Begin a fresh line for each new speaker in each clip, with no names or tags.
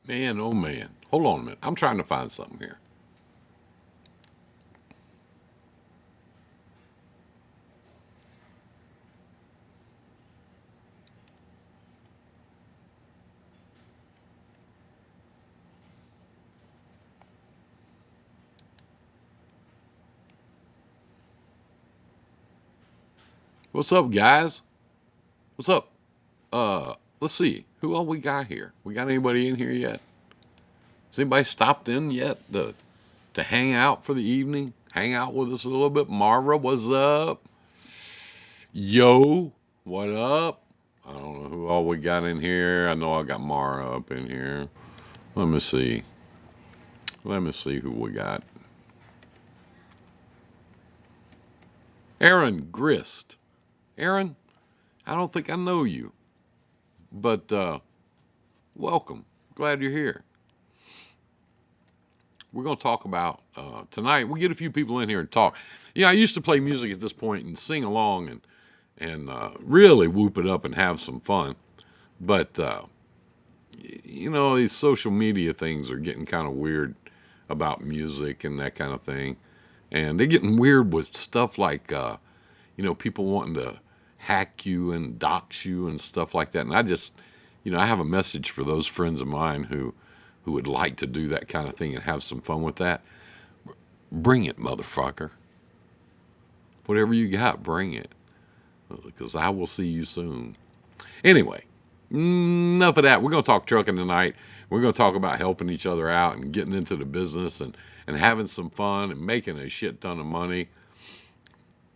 Man, oh man. Hold on a minute. I'm trying to find something here. What's up, guys? What's up? Let's see. Who all we got here? We got anybody in here yet? Has anybody stopped in yet to hang out for the evening? Hang out with us a little bit. Marva, what's up? Yo, what up? I don't know who all we got in here. I know I got Mara up in here. Let me see. Let me see who we got. Aaron Grist. Aaron, I don't think I know you, but welcome. Glad you're here. We're going to talk about tonight. We get a few people in here and talk. Yeah, I used to play music at this point and sing along and really whoop it up and have some fun. But these social media things are getting kind of weird about music and that kind of thing, and they're getting weird with stuff like people wanting to hack you and dox you and stuff like that. And I just, I have a message for those friends of mine who would like to do that kind of thing and have some fun with that. Bring it, motherfucker. Whatever you got, bring it. Because I will see you soon. Anyway, enough of that. We're going to talk trucking tonight. We're going to talk about helping each other out and getting into the business and having some fun and making a shit ton of money.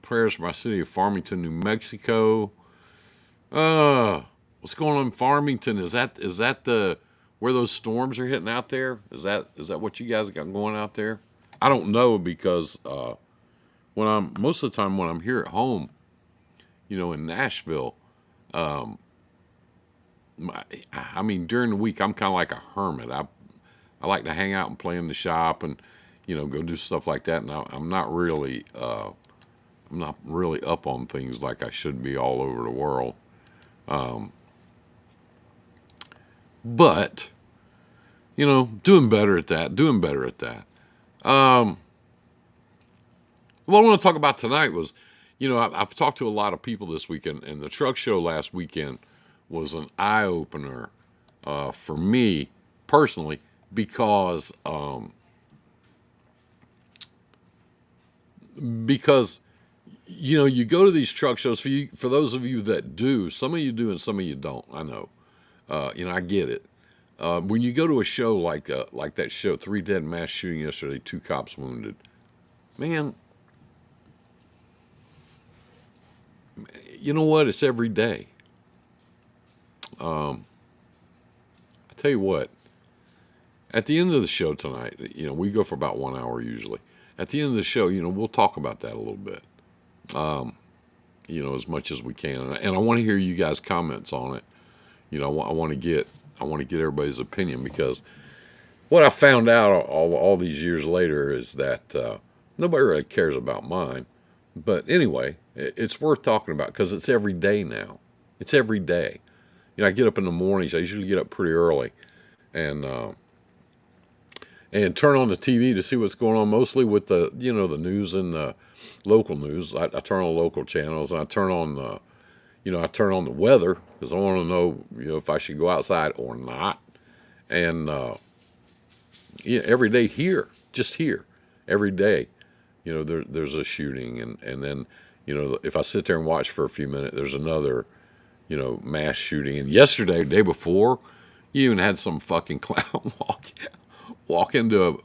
Prayers for my city of Farmington, New Mexico. What's going on in Farmington? Is that the where those storms are hitting out there? Is that what you guys got going out there? I don't know because when I'm most of the time when I'm here at home, in Nashville, I mean during the week I'm kind of like a hermit. I like to hang out and play in the shop and go do stuff like that. And I'm not really up on things like I should be all over the world. But doing better at that. Doing better at that. What I want to talk about tonight was, I've talked to a lot of people this weekend, and the truck show last weekend was an eye opener for me personally because you go to these truck shows for those of you that do. Some of you do, and some of you don't. I know. I get it. When you go to a show like that show, 3 dead mass shooting yesterday, 2 cops wounded. Man, you know what? It's every day. I tell you what. At the end of the show tonight, we go for about 1 hour usually. At the end of the show, we'll talk about that a little bit. As much as we can, and I want to hear you guys' comments on it. I want to get everybody's opinion because what I found out all these years later is that nobody really cares about mine. But anyway, it's worth talking about because it's every day now. It's every day. I get up in the mornings. I usually get up pretty early, and turn on the TV to see what's going on. Mostly with the the news and the local news. I turn on local channels. And I turn on I turn on the weather because I want to know if I should go outside or not. And every day here, just here, every day, there's a shooting, and then if I sit there and watch for a few minutes, there's another mass shooting. And yesterday, the day before, you even had some fucking clown walk into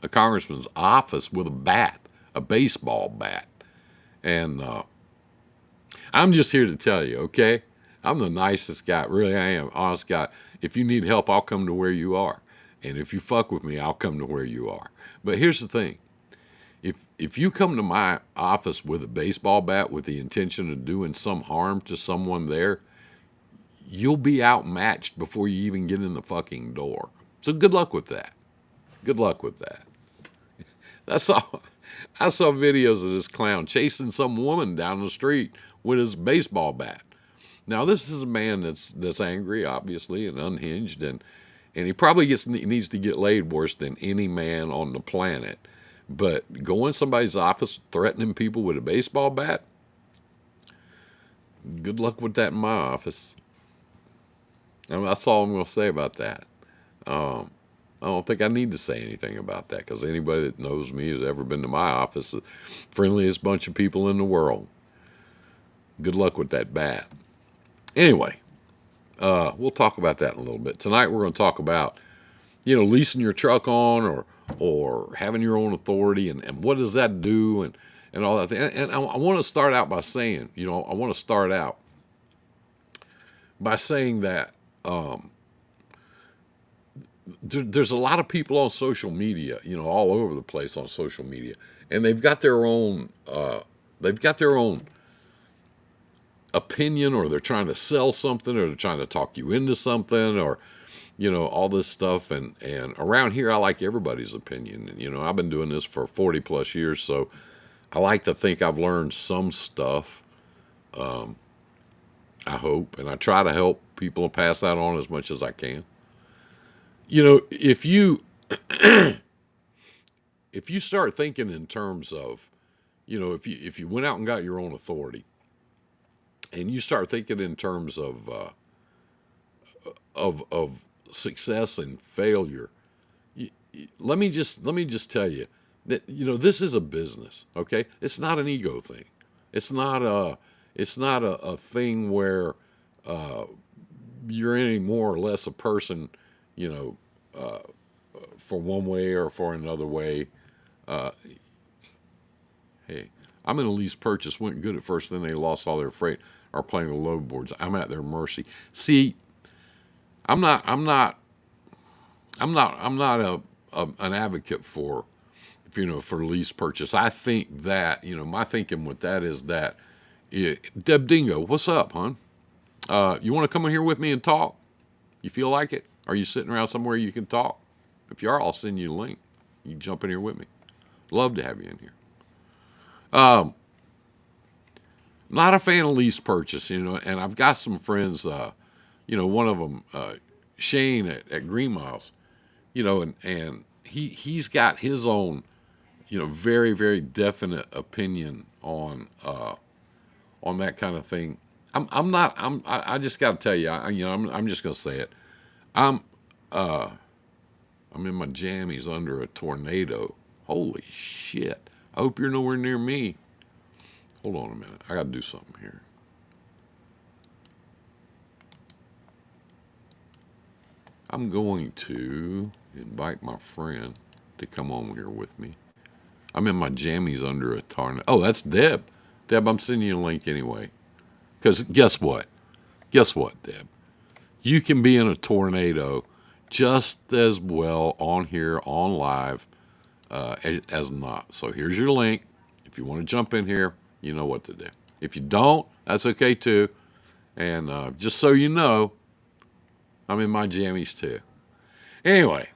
a congressman's office with a baseball bat. And I'm just here to tell you, okay? I'm the nicest guy. Really, I am. Honest guy. If you need help, I'll come to where you are. And if you fuck with me, I'll come to where you are. But here's the thing. If you come to my office with a baseball bat with the intention of doing some harm to someone there, you'll be outmatched before you even get in the fucking door. So good luck with that. Good luck with that. I saw videos of this clown chasing some woman down the street with his baseball bat. Now this is a man that's angry, obviously, and unhinged, and and he probably needs to get laid worse than any man on the planet. But go in somebody's office threatening people with a baseball bat, good luck with that in my office. I mean, that's all I'm going to say about that. I don't think I need to say anything about that because anybody that knows me has ever been to my office, the friendliest bunch of people in the world. Good luck with that bat. Anyway, we'll talk about that in a little bit. Tonight we're going to talk about, leasing your truck on or having your own authority and what does that do and all that. And I want to start out by saying, that there's a lot of people on social media, all over the place on social media, and they've got their own opinion, or they're trying to sell something, or they're trying to talk you into something, or all this stuff. And around here, I like everybody's opinion. And, I've been doing this for 40 plus years, so I like to think I've learned some stuff. I hope, and I try to help people and pass that on as much as I can. If you if you start thinking in terms of, if you went out and got your own authority, and you start thinking in terms of success and failure, let me just tell you that this is a business. Okay, it's not an ego thing. It's not a thing where you're any more or less a person, for one way or for another way. Hey, I'm in a lease purchase. Went good at first, then they lost all their freight. Are playing the load boards. I'm at their mercy. See, I'm not an advocate for, for lease purchase. I think that, my thinking with that is that, Deb Dingo, what's up, hon? You want to come in here with me and talk? You feel like it? Are you sitting around somewhere you can talk? If you are, I'll send you a link. You can jump in here with me. Love to have you in here. Not a fan of lease purchase, and I've got some friends, one of them, Shane at Green Miles, and he's got his own, very, very definite opinion on that kind of thing. I just got to tell you, I'm just going to say it. I'm in my jammies under a tornado. Holy shit. I hope you're nowhere near me. Hold on a minute. I got to do something here. I'm going to invite my friend to come on here with me. I'm in my jammies under a tornado. Oh, that's Deb. Deb, I'm sending you a link anyway. Because guess what? Guess what, Deb? You can be in a tornado just as well on here, on live, as not. So here's your link. If you want to jump in here, you know what to do. If you don't, that's okay too. And just so you know, I'm in my jammies too. Anyway,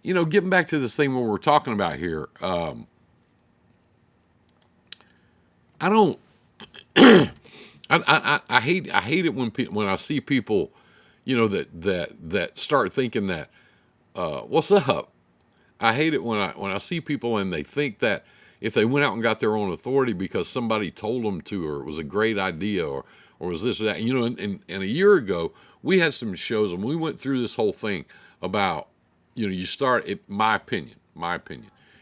getting back to this thing what we're talking about here, I don't. I hate it when I see people, that start thinking that, what's up? I hate it when I see people and they think that if they went out and got their own authority because somebody told them to, or it was a great idea, or was this or that. And a year ago we had some shows and we went through this whole thing about, you start. My opinion.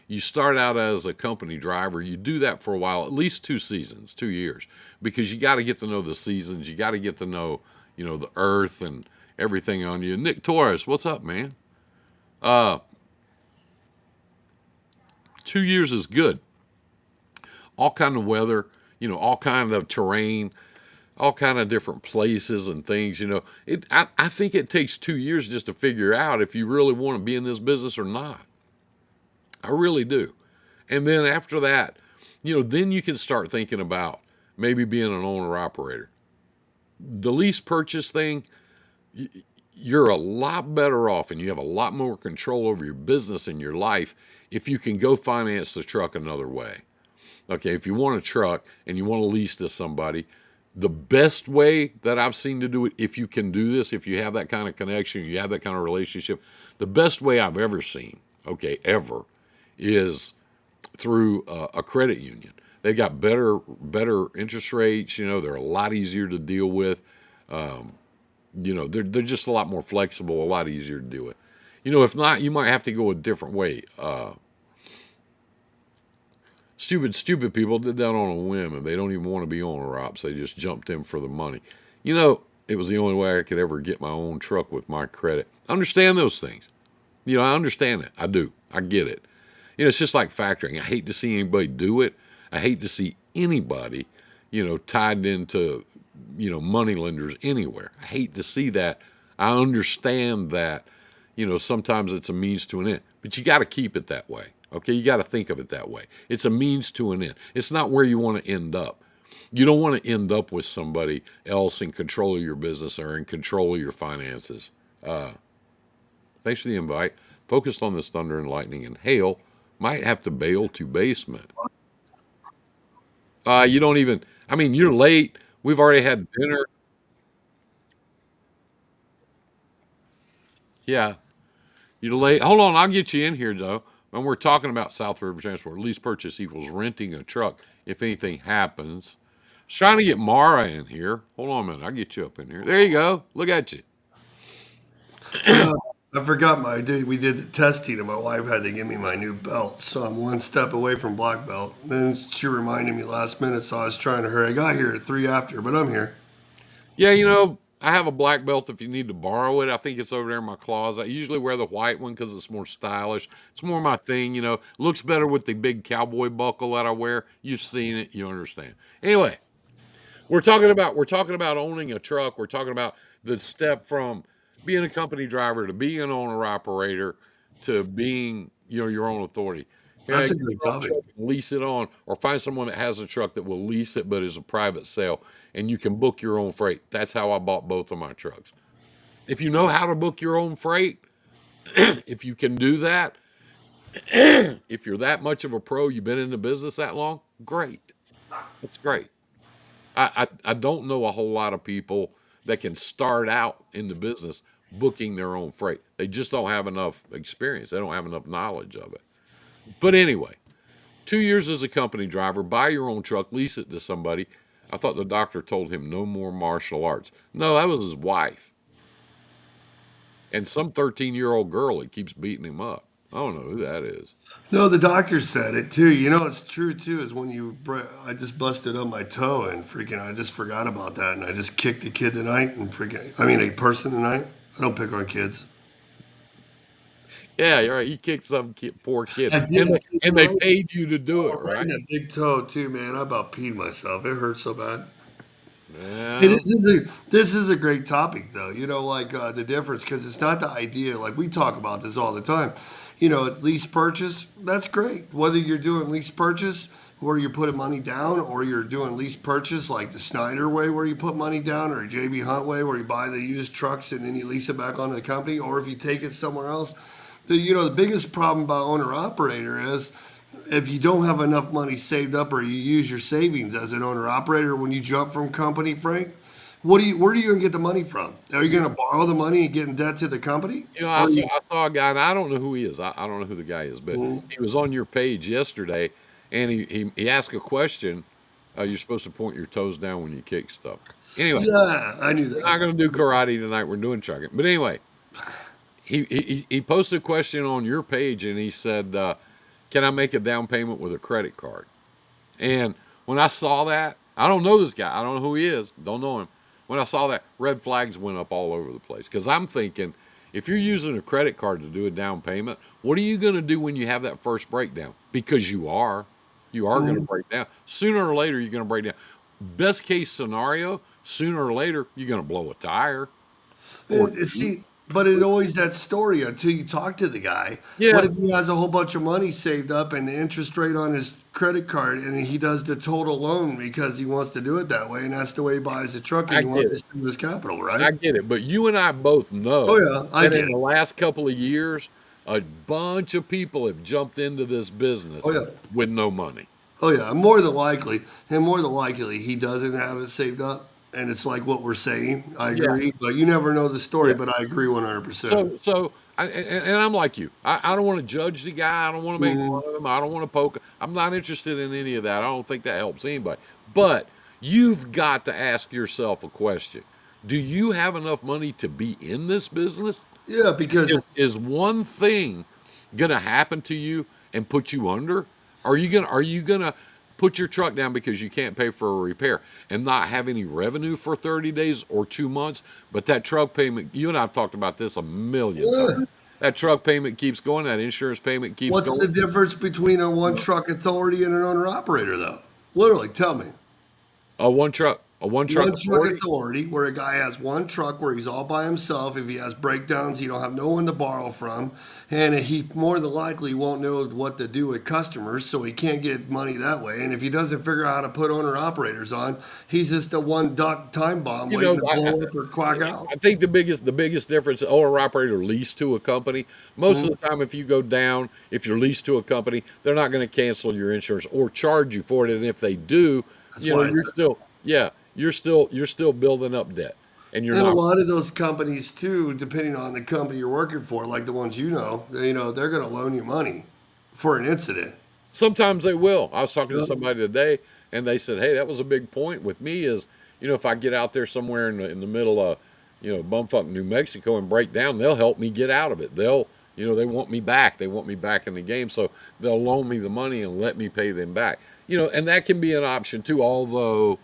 You start out as a company driver. You do that for a while, at least 2 seasons, 2 years, because you got to get to know the seasons. You got to get to know, the earth and everything on you. Nick Torres, what's up, man? 2 years is good. All kind of weather, all kind of terrain, all kind of different places and things. I think it takes 2 years just to figure out if you really want to be in this business or not. I really do. And then after that, then you can start thinking about maybe being an owner operator. The lease purchase thing, you're a lot better off and you have a lot more control over your business and your life if you can go finance the truck another way. Okay, if you want a truck and you want to lease to somebody, The best way that I've seen to do it, if you can do this, if you have that kind of connection, you have that kind of relationship, the best way I've ever seen, okay, ever, is through a credit union. They've got better interest rates. You know, they're a lot easier to deal with. You know, they're just a lot more flexible, a lot easier to deal with. You know, if not, you might have to go a different way. Stupid people did that on a whim, and they don't even want to be owner ops. They just jumped in for the money. You know, it was the only way I could ever get my own truck with my credit. I understand those things. You know, I understand it. I do. I get it. You know, it's just like factoring. I hate to see anybody do it. I hate to see anybody, you know, tied into, you know, money lenders anywhere. I hate to see that. I understand that, you know, sometimes it's a means to an end, but you got to keep it that way. Okay, you got to think of it that way. It's a means to an end. It's not where you want to end up. You don't want to end up with somebody else in control of your business or in control of your finances. Thanks for the invite. Focused on this thunder and lightning and hail. Might have to bail to basement. You don't even, I mean, you're late. We've already had dinner. Yeah, you're late. Hold on, I'll get you in here, though. When we're talking about South River Transport, lease purchase equals renting a truck if anything happens. Trying to get Mara in here. Hold on a minute. I'll get you up in here. There you go. Look at you.
Yeah, I forgot my day. We did the testing, and my wife had to give me my new belt, so I'm one step away from black belt. Then she reminded me last minute, so I was trying to hurry. I got here at three after, but I'm here.
Yeah, you know, I have a black belt if you need to borrow it. I think it's over there in my closet. I usually wear the white one because it's more stylish. It's more my thing, you know. Looks better with the big cowboy buckle that I wear. You've seen it, you understand. Anyway, we're talking about owning a truck. We're talking about the step from being a company driver to being an owner operator to being, you know, your own authority. Yeah,
That's a
get
great
your own
topic.
truck and lease it on, or find someone that has a truck that will lease it but is a private sale, and you can book your own freight. That's how I bought both of my trucks. If you know how to book your own freight, if you can do that, if you're that much of a pro, you've been in the business that long, great. That's great. I don't know a whole lot of people that can start out in the business booking their own freight. They just don't have enough experience. They don't have enough knowledge of it. But anyway, 2 years as a company driver, buy your own truck, lease it to somebody. I thought the doctor told him no more martial arts. No, that was his wife. And some 13-year-old girl that keeps beating him up. I don't know who that is.
No, the doctor said it too. You know, it's true too. Is when I just busted up my toe and freaking, I just forgot about that, and I just kicked a kid tonight and freaking, I mean, a person tonight. I don't pick on kids.
Yeah, you're right. You kicked some poor kid,
I
and
did
they paid you to do it,
right in
right?
that big toe too, man. I about peed myself. It hurt so bad. Hey,
Yeah,
this is a great topic, though. You know, like the difference because it's not the idea. Like we talk about this all the time. You know, at lease purchase, that's great. Whether you're doing lease purchase where you're putting money down, or you're doing lease purchase like the Snyder way where you put money down, or JB Hunt way where you buy the used trucks and then you lease it back onto the company, or if you take it somewhere else. The biggest problem about owner operator is if you don't have enough money saved up or you use your savings as an owner operator when you jump from company, Frank, where are you going to get the money from? Are you going to borrow the money and get in debt to the company?
you know, I
Or
saw
you,
I saw a guy, and I don't know who he is. I don't know who the guy is, but he was on your page yesterday, and he asked a question. You're supposed to point your toes down when you kick stuff. Anyway,
yeah, I knew
we're not
that.
going to do karate tonight. We're doing chugging. But anyway, he posted a question on your page, and he said, "Can I make a down payment with a credit card?" And when I saw that, I don't know this guy. I don't know who he is. Don't know him. When I saw that, red flags went up all over the place because I'm thinking, if you're using a credit card to do a down payment, what are you going to do when you have that first breakdown? Because you are going to
Mhm.
break down. Sooner or later, you're going to break down. Best case scenario, sooner or later, you're going to blow a tire or two.
See, but it always that story until you talk to the guy. What
Yeah,
if he has a whole bunch of money saved up and the interest rate on his credit card and he does the total loan because he wants to do it that way and that's the way he buys the truck and
I
he wants
get
to
it.
spend his capital,
I
right?
get it. But you and I both
Oh
know
yeah, I
that
get
in
it.
the last couple of years, a bunch of people have jumped into this
Oh
business
yeah.
with no money.
Oh yeah, more than likely he doesn't have it saved up, and it's like what we're saying. I
Yeah,
agree, but you never know the story.
yeah.
But I agree 100%.
So I'm like you. I don't want to judge the guy. I don't want to make fun
Mhm.
of him. I don't want to poke. I'm not interested in any of that. I don't think that helps anybody. But you've got to ask yourself a question: do you have enough money to be in this business?
Yeah, because
Is one thing gonna happen to you and put you under? Are you gonna put your truck down because you can't pay for a repair and not have any revenue for 30 days or 2 months? But that truck payment, you and I've talked about this a million times.
yeah,
That truck payment keeps going, that insurance payment keeps
what's the
going.
difference between a one truck authority and an owner operator, though? Literally, tell me.
A one truck
One truck
authority.
authority, where a guy has one truck where he's all by himself. If he has breakdowns, he don't have no one to borrow from, and he more than likely won't know what to do with customers, so he can't get money that way. And if he doesn't figure out how to put owner operators on, he's just a one duck time bomb
You
waiting
know,
to blow up or quack out.
I think the biggest difference, owner operator leased to a company. Most of
Mhm.
the time, if you go down, if you're leased to a company, they're not going to cancel your insurance or charge you for it. And if they do,
That's why I
you're
said.
still, yeah, you're still building up debt, and you're
And a
not.
lot of those companies too, depending on the company you're working for, like the ones they're going to loan you money for an incident.
Sometimes they will. I was talking to
Yeah,
somebody today, and they said, "Hey, that was a big point with me. Is if I get out there somewhere in the middle of bumfuck New Mexico and break down, they'll help me get out of it. They want me back. They want me back in the game, so they'll loan me the money and let me pay them back. And that can be an option too. Although,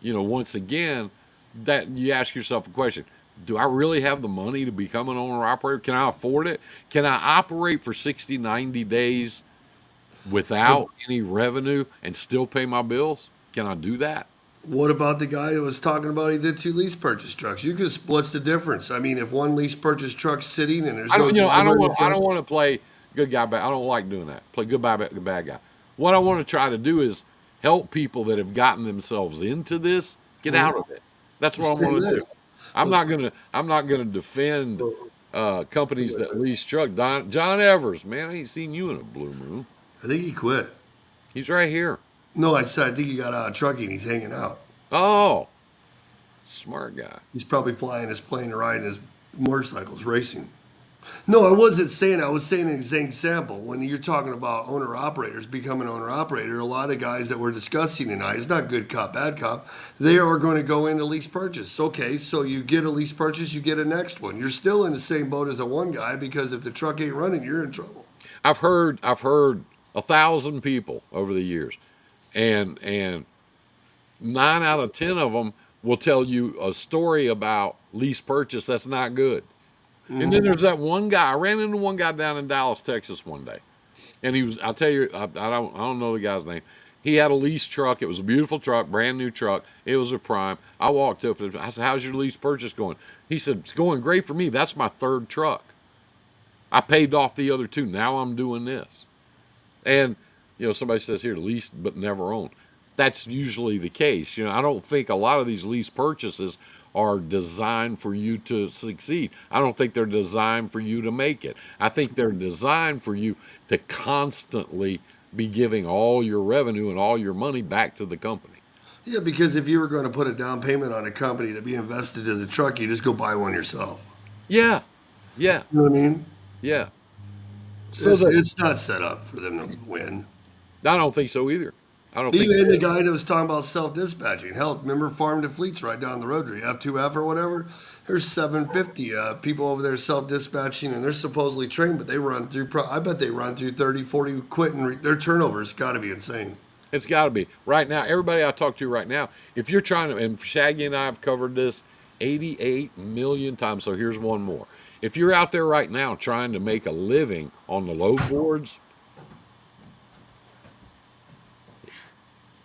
once again, that you ask yourself a question: do I really have the money to become an owner operator? Can I afford it? Can I operate for 60, 90 days without any revenue and still pay my bills? Can I do that?
what about the guy that was talking about he did two lease purchase trucks? What's the difference? I mean, if one lease purchase truck's sitting and there's
I
no
don't. I
driver
don't
in the
want. I
truck,
don't want to play good guy bad. I don't like doing that. Play good guy bad guy. What I want to try to do is help people that have gotten themselves into this get
mhm,
out of it. That's what I
same
want to
thing.
do. I'm
But,
not gonna. I'm not gonna defend
but
companies that lease truck. John Evers, man, I ain't seen you in a blue moon.
I think he quit.
He's right here.
No, I said I think he got out of trucking. He's hanging out.
Oh, smart guy.
He's probably flying his plane or riding his motorcycles racing. No, I wasn't saying. I was saying an example. When you're talking about owner operators becoming owner operator, a lot of guys that we're discussing tonight, it's not good cop, bad cop. They are going to go into lease purchase. Okay, so you get a lease purchase, you get a next one. You're still in the same boat as a one guy because if the truck ain't running, you're in trouble.
I've heard 1,000 people over the years, and 9 out of 10 of them will tell you a story about lease purchase that's not good. And then
Hmm.
there's that one guy. I ran into one guy down in Dallas, Texas one day, and he was. I'll tell you, I don't know the guy's name. He had a lease truck. It was a beautiful truck, brand new truck. It was a prime. I walked up and I said, "How's your lease purchase going?" He said, "It's going great for me. That's my third truck. I paid off the other two. Now I'm doing this." And somebody says here, leased but never owned. That's usually the case. I don't think a lot of these lease purchases are designed for you to succeed. I don't think they're designed for you to make it. I think they're designed for you to constantly be giving all your revenue and all your money back to the company.
Yeah, because if you were going to put a down payment on a company to be invested in the truck, you just go buy one yourself.
Yeah, yeah,
You know what I mean?
yeah. So
It's
that
it's not set up for them to win.
I don't think so either. I don't think
Even
so.
the guy that was talking about self dispatching. Hell, remember Farm to Fleets right down the road, F2F or whatever? There's 750 people over there self dispatching, and they're supposedly trained, but they run through, I bet they run through 30, 40 quit, and their turnover's got to be insane.
It's got to be right now. Everybody I talk to right now, if you're trying to, and Shaggy and I have covered this 88 million times. So here's one more. If you're out there right now trying to make a living on the load boards,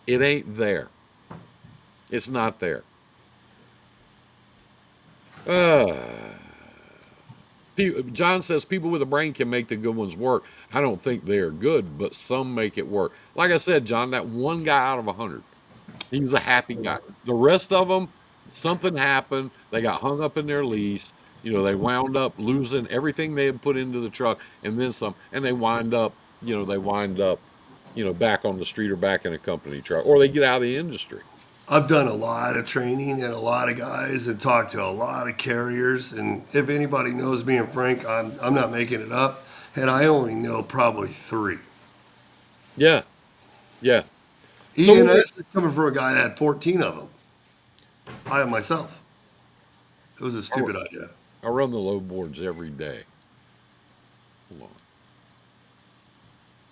it ain't there. It's not there. Uh, John says people with a brain can make the good ones work. I don't think they are good, but some make it work. Like I said, John, that one guy out of 100, he was a happy guy. The rest of them, something happened. They got hung up in their lease. They wound up losing everything they had put into the truck and then some. And they wind up back on the street or back in a company truck, or they get out of the industry.
I've done a lot of training and a lot of guys and talked to a lot of carriers. And if anybody knows me and Frank, I'm not making it up. And I only know probably three.
Yeah, yeah. So
And this is coming from a guy that had 14 of them. I myself. It was a
I,
stupid idea.
I run the low boards every day. Hold on.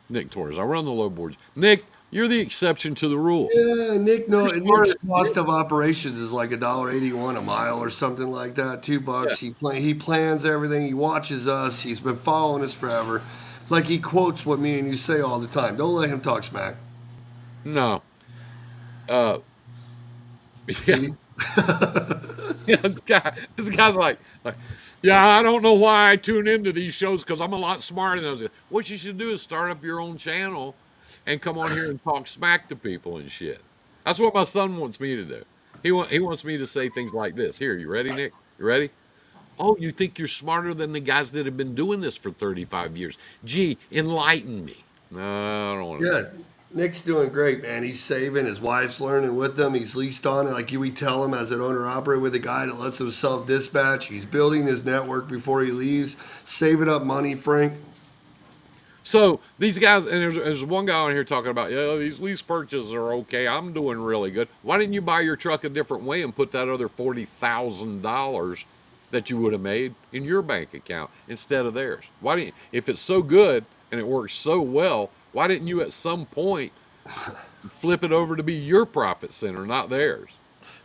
Nick Torres. I run the low boards. Nick, you're the exception to the rule.
Yeah, Nick. No,
You're smarter
Nick's
than
cost
me.
of operations is like $1.81 a mile or something like that.
Yeah.
$2. He plans everything. He watches us. He's been following us forever. Like he quotes what me and you say all the time. Don't let him talk smack.
No. Uh, yeah.
See?
Yeah, this guy's like, yeah, I don't know why I tune into these shows because I'm a lot smarter than those. What you should do is start up your own channel and come on here and talk smack to people and shit. That's what my son wants me to do. He wants me to say things like this. Here, you ready, Nick? You ready? Oh, you think you're smarter than the guys that have been doing this for 35 years? Gee, enlighten me. No, I don't want to do
Yeah, Nick's doing great, man. He's saving. His wife's learning with him. He's leased on it. Like we tell him as an owner operator with a guy that lets him self dispatch. He's building his network before he leaves, saving up money, Frank.
So these guys, and there's one guy on here talking about, yeah, these lease purchases are okay. I'm doing really good. Why didn't you buy your truck a different way and put that other $40,000 that you would have made in your bank account instead of theirs? Why didn't, if it's so good and it works so well, why didn't you at some point flip it over to be your profit center, not theirs?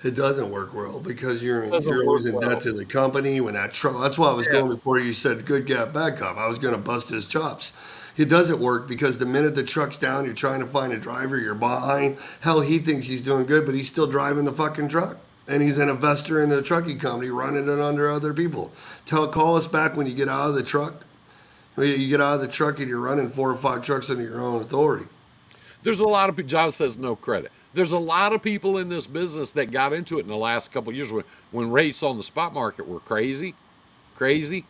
It doesn't work well because
It doesn't
you're
work
always in debt
well.
to the company when that truck. That's why I was
Yeah.
going before you said good cop, bad cop. I was going to bust his chops. It doesn't work because the minute the truck's down, you're trying to find a driver, you're behind. Hell, he thinks he's doing good, but he's still driving the fucking truck. And he's an investor in the trucking company, running it under other people. Call us back when you get out of the truck. When you get out of the truck and you're running 4 or 5 trucks under your own authority.
There's a lot of people, John says no credit. There's a lot of people in this business that got into it in the last couple of years when rates on the spot market were crazy, crazy.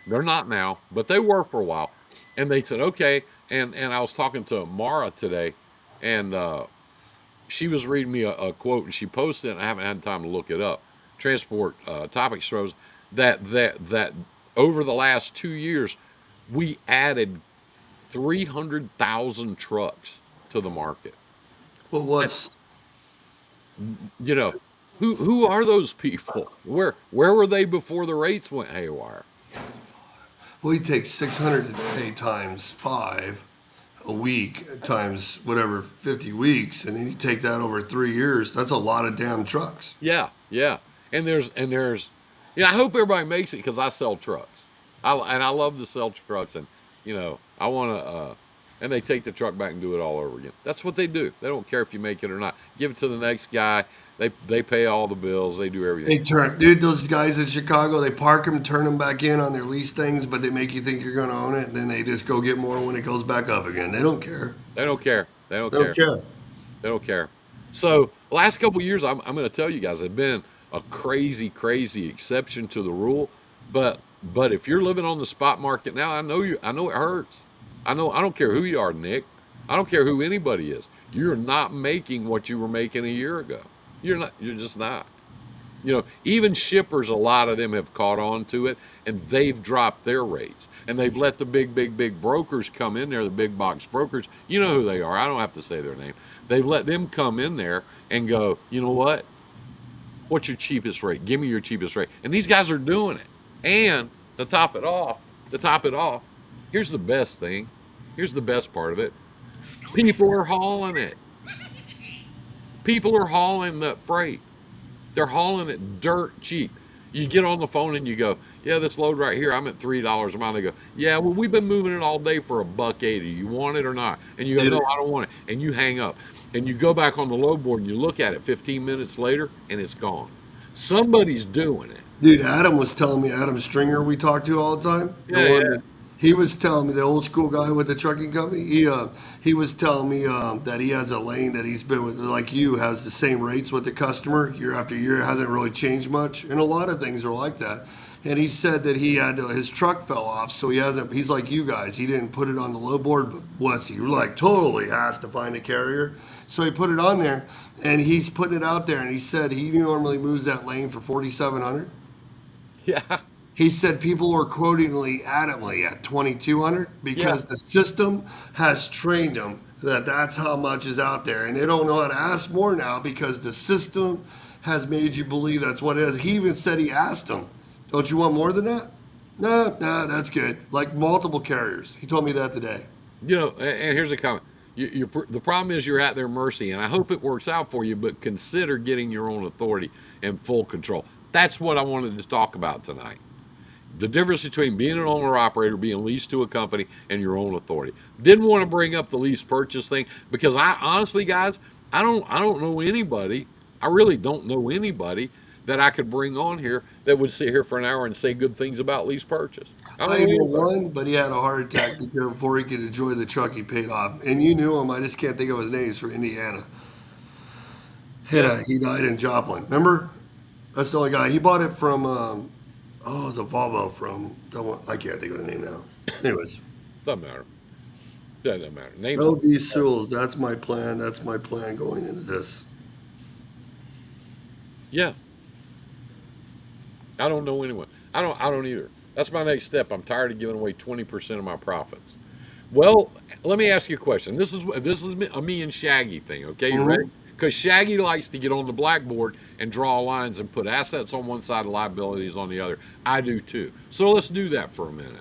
They're not now, but they were for a while. And they said, okay. And I was talking to Mara today, and she was reading me a quote, and she posted it, and I haven't had time to look it up. Transport Topics shows that over the last 2 years, we added 300,000 trucks to the market.
Well, what's
You know, who are those people? Where were they before the rates went haywire?
well, he takes 600 today times 5 a week times whatever 50 weeks, and then you take that over 3 years. That's a lot of damn trucks.
Yeah, yeah. And there's yeah. I hope everybody makes it because I sell trucks. I love to sell trucks, and I want to. And they take the truck back and do it all over again. That's what they do. They don't care if you make it or not. Give it to the next guy. They pay all the bills. They do everything.
They turn, dude. Those guys in Chicago, they park them, turn them back in on their lease things, but they make you think you're going to own it, and then they just go get more when it goes back up again. They don't care.
They don't care. They don't
They don't
care.
care.
They don't care. So last couple of years, I'm going to tell you guys, have been a crazy, crazy exception to the rule. But if you're living on the spot market now, I know you. I know it hurts. I know. I don't care who you are, Nick. I don't care who anybody is. You're not making what you were making a year ago. You're not. You're just not. Even shippers, a lot of them have caught on to it, and they've dropped their rates, and they've let the big, big, big brokers come in there, the big box brokers. You know who they are. I don't have to say their name. They've let them come in there and go, you know what? What's your cheapest rate? Give me your cheapest rate. And these guys are doing it. And to top it off, here's the best thing. Here's the best part of it. People are hauling it. People are hauling the freight. They're hauling it dirt cheap. You get on the phone and you go, yeah, this load right here, I'm at $3 a mile. They go, yeah, well, we've been moving it all day for $1.80. You want it or not? And you go, no, I don't want it. And you hang up. And you go back on the load board and you look at it 15 minutes later and it's gone. Somebody's doing it.
Dude, Adam was telling me, Adam Stringer, we talk to all the time.
Yeah, yeah.
He was telling me, the old school guy with the trucking company. He was telling me that he has a lane that he's been with, like you, has the same rates with the customer year after year. It hasn't really changed much, and a lot of things are like that. and he said that he had his truck fell off, so he hasn't. He's like you guys. He didn't put it on the low board, but was he like totally has to find a carrier? So he put it on there, and he's putting it out there. And he said he normally moves that lane for 4,700.
Yeah.
He said people were quotingly adamantly at 2,200
Yeah.
because the system has trained them that that's how much is out there, and they don't know how to ask more now because the system has made you believe that's what it is. He even said he asked them, "Don't you want more than that?" No, no, that's good. Like multiple carriers. He told me that today.
And here's a comment. The problem is you're at their mercy, and I hope it works out for you, but consider getting your own authority and full control. That's what I wanted to talk about tonight. The difference between being an owner operator, being leased to a company, and your own authority. Didn't want to bring up the lease purchase thing because I honestly, guys, I don't know anybody. I really don't know anybody that I could bring on here that would sit here for an hour and say good things about lease purchase. I don't
I
know
know
anybody.
one, but he had a heart attack before he could enjoy the truck he paid off. And you knew him. I just can't think of his name. He's from Indiana.
Yeah,
He died in Joplin. Remember? That's the only guy. He bought it from, it's a Volvo from, I can't think of the name now. Anyways,
doesn't matter. That doesn't matter. Names.
LD Sewells, that's my plan. That's my plan going into this.
Yeah, I don't know anyone. I don't either. That's my next step. I'm tired of giving away 20% of my profits. Well, let me ask you a question. This is a me and Shaggy thing. Okay, you ready?
Hmm.
Because Shaggy likes to get on the blackboard and draw lines and put assets on one side, liabilities on the other. I do too. So let's do that for a minute.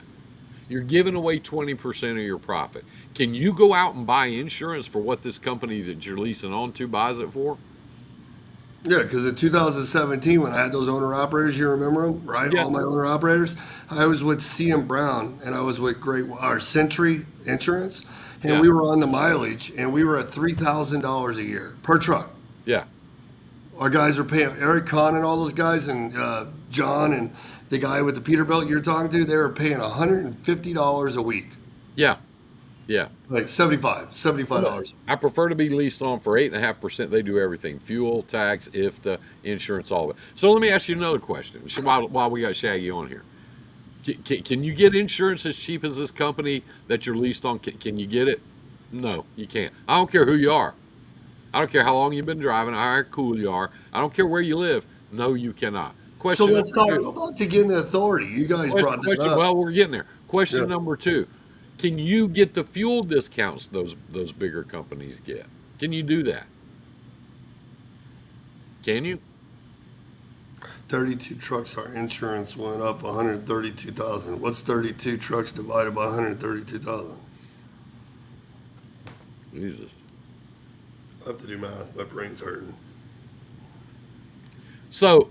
You're giving away 20% of your profit. Can you go out and buy insurance for what this company that you're leasing on to buys it for?
Yeah, because in 2017, when I had those owner operators, you remember them, right?
Yeah,
All my owner operators. I was with CM Brown, and I was with our Century Insurance, and
yeah,
we were on the mileage, and we were at $3,000 a year per truck.
yeah,
Our guys are paying Eric Kahn and all those guys, and John and the guy with the Peterbilt you're talking to. They were paying $150 a week,
yeah, yeah.
like 75
Look,
$75.
I prefer to be leased on for 8.5%. They do everything: fuel, tax, IFTA, insurance, all of it. So let me ask you another question. While we got Shaggy on here, can you get insurance as cheap as this company that you're leased on? Can you get it? No, you can't. I don't care who you are. I don't care how long you've been driving, how cool you are. I don't care where you live. No, you cannot.
So
Question
let's
number
talk
two.
about to getting the authority. You guys brought that up.
Well, we're getting there.
Yeah.
Question number two. Can you get the fuel discounts those bigger companies get? Can you do that? Can you?
32 trucks, our insurance went up 132,000. What's 32 trucks divided by 132,000?
Jesus.
I have to do math. My brain's hurting.
So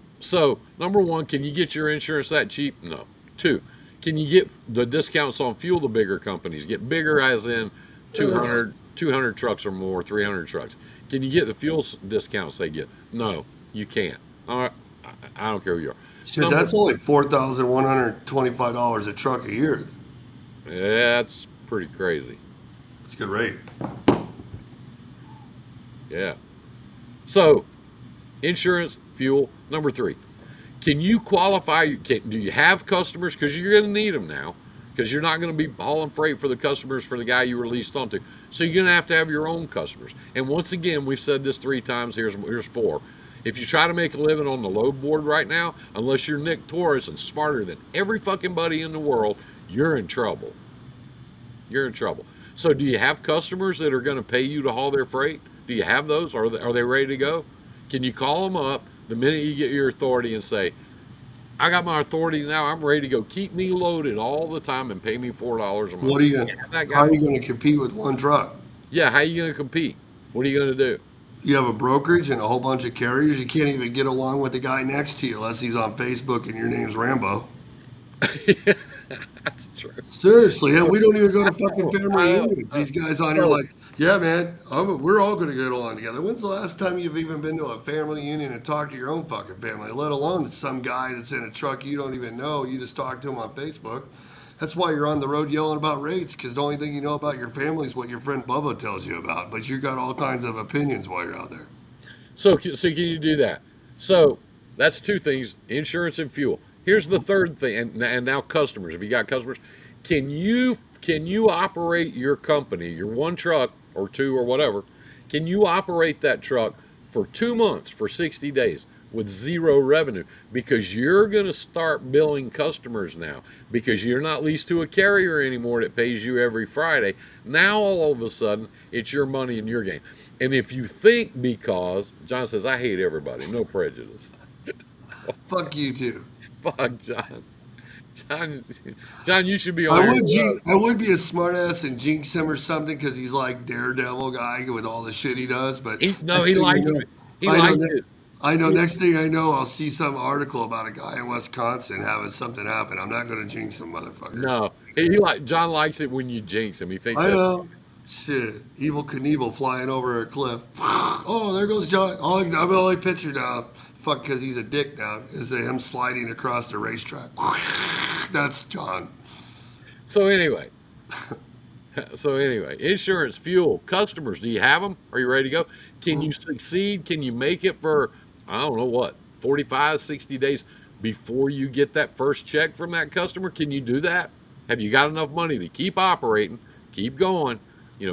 number one, can you get your insurance that cheap? No. Two, can you get the discounts on fuel the bigger companies get? Bigger as in
Yeah, that's
200 trucks or more, 300 trucks. Can you get the fuel discounts they get? No, you can't. All right, I don't care who you are.
shit.
Number,
That's only $4,125 a truck a year.
that's pretty crazy.
That's a good rate.
Yeah. So, insurance, fuel. Number three, can you qualify? Do you have customers? Because you're going to need them now. Because you're not going to be hauling freight for the customers for the guy you were leased onto. So you're going to have your own customers. And once again, we've said this 3 times. Here's four. If you try to make a living on the load board right now, unless you're Nick Torres and smarter than every fucking buddy in the world, you're in trouble. You're in trouble. So do you have customers that are going to pay you to haul their freight? Do you have those? Are they ready to go? Can you call them up the minute you get your authority and say, I got my authority now. I'm ready to go. Keep me loaded all the time and pay me $4 a month.
What are you
You
gonna,
have that
how
guy?
are you going to compete with one truck?
Yeah, how are you going to compete? What are you going to do?
You have a brokerage and a whole bunch of carriers. You can't even get along with the guy next to you unless he's on Facebook and your name's Rambo.
That's true.
Seriously, yeah, we don't even go
I
to fucking
know.
family
I know.
reunions. These guys on here
So,
like, yeah, man, we're all going to get along together. When's the last time you've even been to a family union and talked to your own fucking family, let alone some guy that's in a truck you don't even know? You just talk to him on Facebook. That's why you're on the road yelling about rates, because the only thing you know about your family is what your friend Bubba tells you about. But you got all kinds of opinions while you're out there.
so can you do that? So that's two things: insurance and fuel. Here's the third thing, and now customers. If you got customers, can you operate your company, your one truck or two or whatever? Can you operate that truck for 2 months, for 60 days with zero revenue? Because you're going to start billing customers now because you're not leased to a carrier anymore that pays you every Friday. Now all of a sudden it's your money in your game. And if you think, because John says, I hate everybody, no prejudice.
Fuck you too.
Fuck John. John, John, you should be on here.
I would be a smartass and jinx him or something because he's like Daredevil guy with all the shit he does. But
He, no,
next
he
thing I
likes
know,
it. He
I know.
likes it.
I know.
He,
Next thing I know, I'll see some article about a guy in Wisconsin having something happen. I'm not going to jinx him, motherfucker.
no, he like John likes it when you jinx him. He thinks
I
that's
know. Shit, evil Knievel flying over a cliff. Oh, there goes John. I'm the only picture now. Fuck, because he's a dick now. Is him sliding across the racetrack. That's John.
so. Anyway, insurance, fuel, customers. Do you have them? Are you ready to go? Can you succeed? Can you make it for I don't know what 45, 60 days before you get that first check from that customer? Can you do that? Have you got enough money to keep operating, keep going?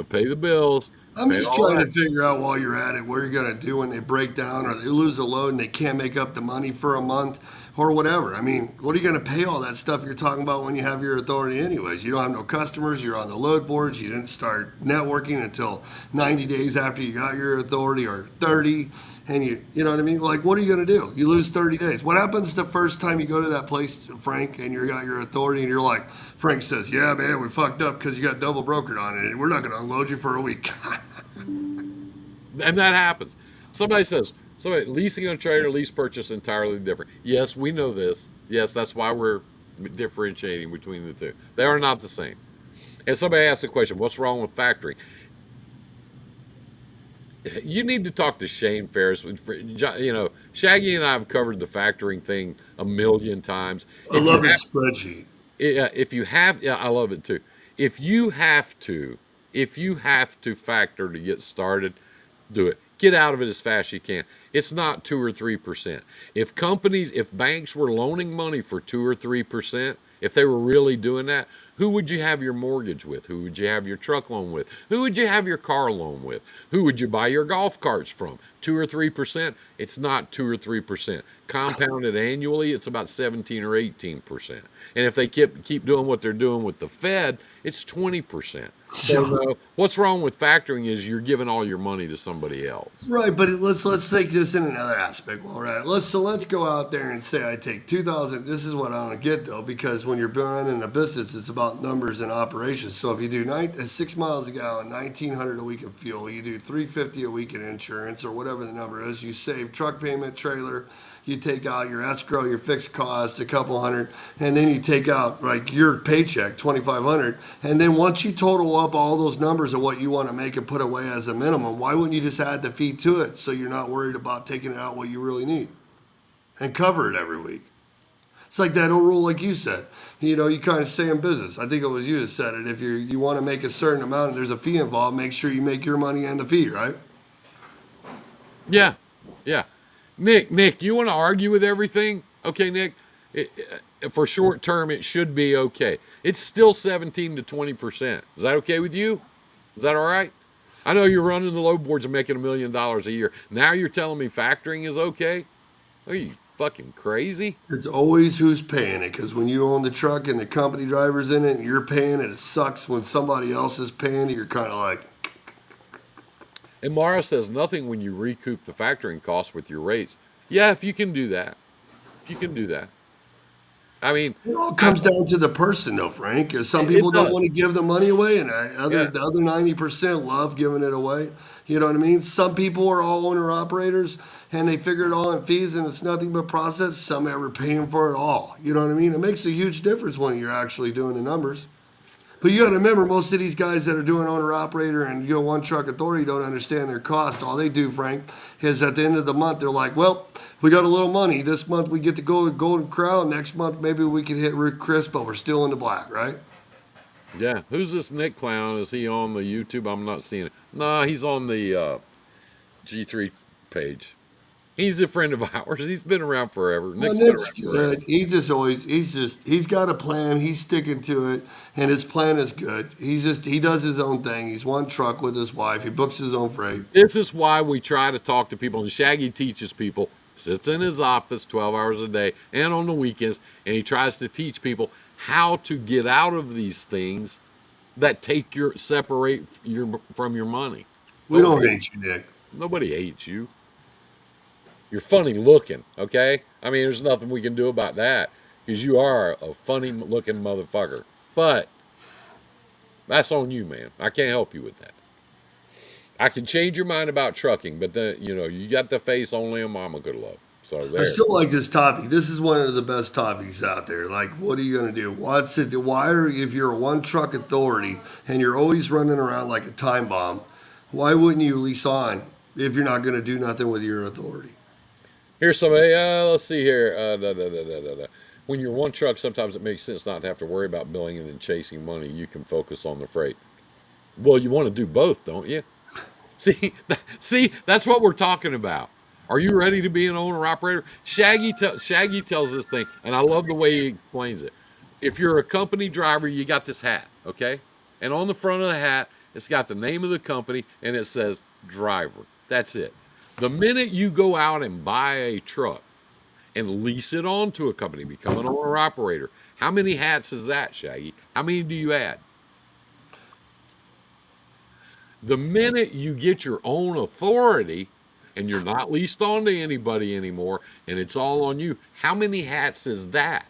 Pay the bills,
I'm
pay
just
all
trying
that.
to figure out while you're at it what you're going to do when they break down or they lose a load and they can't make up the money for a month or whatever. I mean, what are you going to pay all that stuff you're talking about when you have your authority, anyways? You don't have no customers. You're on the load boards. You didn't start networking until 90 days after you got your authority or 30. And you know what I mean? Like, what are you going to do? You lose 30 days. What happens the first time you go to that place, Frank, and you got your authority and you're like, Frank says, yeah, man, we fucked up because you got double brokered on it. And we're not going to unload you for a week.
And that happens. Somebody leasing a trailer, lease purchase entirely different. Yes, we know this. Yes, that's why we're differentiating between the two. They are not the same. And somebody asked the question, what's wrong with factoring? You need to talk to Shane Ferris. Shaggy and I have covered the factoring thing a million times.
I love his spreadsheet.
Yeah, I love it too. If you have to, factor to get started, do it. Get out of it as fast as you can. It's not 2 or 3%. If banks were loaning money for 2 or 3%, if they were really doing that, who would you have your mortgage with? Who would you have your truck loan with? Who would you have your car loan with? Who would you buy your golf carts from? 2 or 3%? It's not 2 or 3%. Compounded annually, it's about 17 or 18%. And if they keep doing what they're doing with the Fed, it's 20%. So no, what's wrong with factoring is you're giving all your money to somebody else.
Right, but let's take this in another aspect. Well, right, let's go out there and say I take 2,000. This is what I want to get though, because when you're running a business, it's about numbers and operations. So if you do 6 miles a gallon, 1,900 a week in fuel, you do 350 a week in insurance or whatever the number is. You save truck payment, trailer. You take out your escrow, your fixed costs, a couple hundred, and then you take out like your paycheck, 2,500, and then once you total up all those numbers of what you want to make and put away as a minimum, why wouldn't you just add the fee to it so you're not worried about taking out what you really need and cover it every week? It's like that old rule, like you said. You kind of say in business. I think it was you that said it. If you want to make a certain amount and there's a fee involved, make sure you make your money and the fee, right?
Yeah, yeah. Nick, you want to argue with everything? Okay, Nick. For short term, it should be okay. It's still 17 to 20%. Is that okay with you? Is that all right? I know you're running the load boards and making $1 million a year. Now you're telling me factoring is okay? Are you fucking crazy?
It's always who's paying it, because when you own the truck and the company driver's in it and you're paying it, it sucks. When somebody else is paying it, you're kind of like,
And Mara says nothing when you recoup the factoring costs with your rates. Yeah, if you can do that. If you can do that. I mean,
it all comes down to the person, though, Frank. 'Cause some
it
people don't
does.
want to give the money away, and
Yeah.
the other 90% love giving it away. You know what I mean? Some people are all owner operators, and they figure it all in fees, and it's nothing but process. Some ever paying for it all. You know what I mean? It makes a huge difference when you're actually doing the numbers. But you got to remember, most of these guys that are doing owner operator and one truck authority don't understand their cost. All they do, Frank, is at the end of the month they're like, well, we got a little money. This month we get to go to Golden Crown. Next month maybe we can hit Rick Chris, but we're still in the black, right?
Yeah. Who's this Nick clown? Is he on the YouTube? I'm not seeing it. Nah, he's on the G3 page. He's a friend of ours. He's been around forever.
Well,
Nick's been
Nick's
around forever.
good. He's got a plan. He's sticking to it, and his plan is good. He does his own thing. He's one truck with his wife. He books his own freight.
This is why we try to talk to people, and Shaggy teaches people, sits in his office 12 hours a day and on the weekends, and he tries to teach people how to get out of these things that take your separate your from your money.
We don't
Nobody,
hate you, Nick.
nobody hates you. You're funny looking, okay? I mean, there's nothing we can do about that because you are a funny looking motherfucker. But that's on you, man. I can't help you with that. I can change your mind about trucking, but then you got the face only a mama could love. So
I
there.
still like this topic. This is one of the best topics out there. Like, what are you going to do? If you're a one truck authority and you're always running around like a time bomb, why wouldn't you lease on if you're not going to do nothing with your authority?
Here's somebody. Let's see here. When you're one truck, sometimes it makes sense not to have to worry about billing and then chasing money. You can focus on the freight. Well, you want to do both, don't you? See, that's what we're talking about. Are you ready to be an owner operator? Shaggy tells this thing, and I love the way he explains it. If you're a company driver, you got this hat, okay? And on the front of the hat, it's got the name of the company and it says driver. That's it. The minute you go out and buy a truck and lease it on to a company, become an owner operator, how many hats is that, Shaggy? How many do you add? The minute you get your own authority and you're not leased on to anybody anymore and it's all on you, how many hats is that?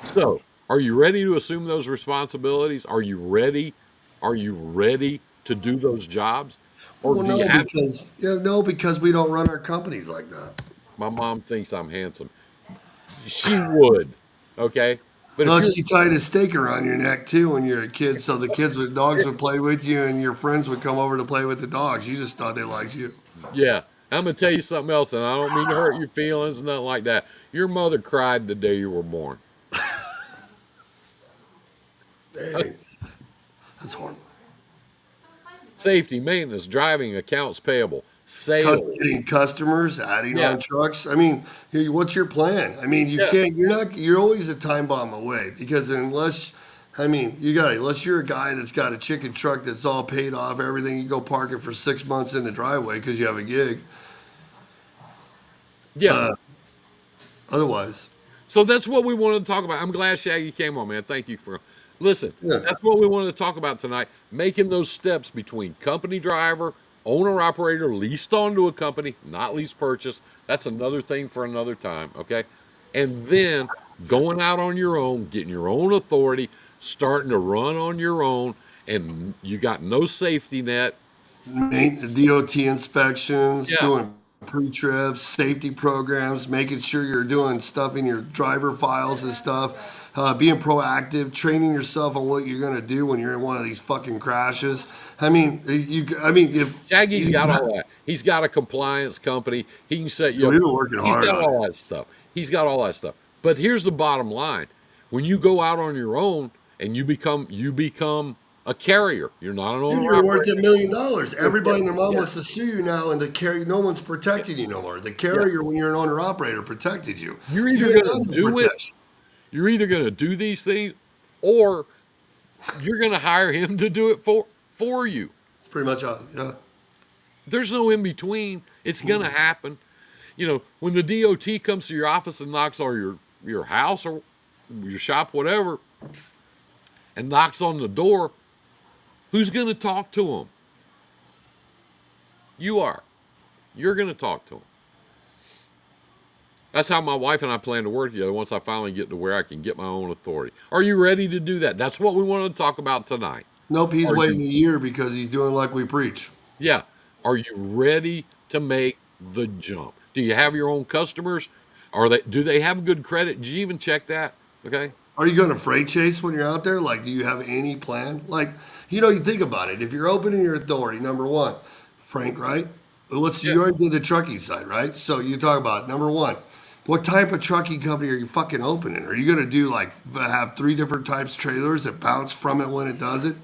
So, are you ready to assume those responsibilities? Are you ready? Are you ready to do those jobs? Or
Well,
do you have
no, because we don't run our companies like that.
my mom thinks I'm handsome. She would, okay? But if
Look,
you're
she tied a stake around your neck too when you were a kid, so the kids with dogs would play with you, and your friends would come over to play with the dogs. You just thought they liked you.
yeah, I'm gonna tell you something else, and I don't mean to hurt your feelings, nothing like that. Your mother cried the day you were born.
Dang, that's horrible.
Safety, maintenance, driving, accounts payable, sales.
Getting customers, adding
Yeah,
on trucks. I mean, what's your plan? I mean, you
yeah,
can't. You're not. You're always a time bomb away because unless you're a guy that's got a chicken truck that's all paid off, everything, you go park it for 6 months in the driveway because you have a gig.
yeah.
Uh, Otherwise,
So that's what we wanted to talk about. I'm glad Shaggy came on, man. Thank you for listen.
yeah.
That's what we wanted to talk about tonight. Making those steps between company driver, owner operator, leased onto a company, not lease purchase. That's another thing for another time. Okay. And then going out on your own, getting your own authority, starting to run on your own, and you got no safety net.
DOT inspections,
Yeah.
doing pre-trips, safety programs, making sure you're doing stuff in your driver files and stuff, being proactive, training yourself on what you're going to do when you're in one of these fucking crashes. If
Shaggy's
you,
got all that. He's got a compliance company. He can set you
we've
up.
been working
He's
hard
got
on it.
all that stuff. He's got all that stuff. But here's the bottom line: when you go out on your own and you become a carrier, you're not an
Dude,
owner
you're worth
operator.
$1 million. Everybody and their mom
Yeah,
wants to sue you now, and the carrier, no one's protecting you no more. The
yeah.
carrier, when you're an owner operator, protected you.
You're
You
either
didn't
gonna
have no
do it.
protection.
You're either gonna do these things, or you're gonna hire him to do it for you.
It's pretty much yeah.
There's no in between. It's gonna happen. When the DOT comes to your office and knocks on your house or your shop, whatever, and knocks on the door, who's going to talk to them? You are. You're going to talk to them. That's how my wife and I plan to work together once I finally get to where I can get my own authority. Are you ready to do that? That's what we wanted to talk about tonight.
Nope, he's
Are
waiting
you?
a year because he's doing like we preach.
Yeah. Are you ready to make the jump? Do you have your own customers? Do they have good credit? Did you even check that? Okay.
Are you going to freight chase when you're out there? Like, do you have any plan? Like, you think about it. If you're opening your authority, number one, Frank, right?
Yeah.
You already did the trucking side, right? So you talk about number one, what type of trucking company are you fucking opening? Are you going to do like have three different types trailers that bounce from it when it does it?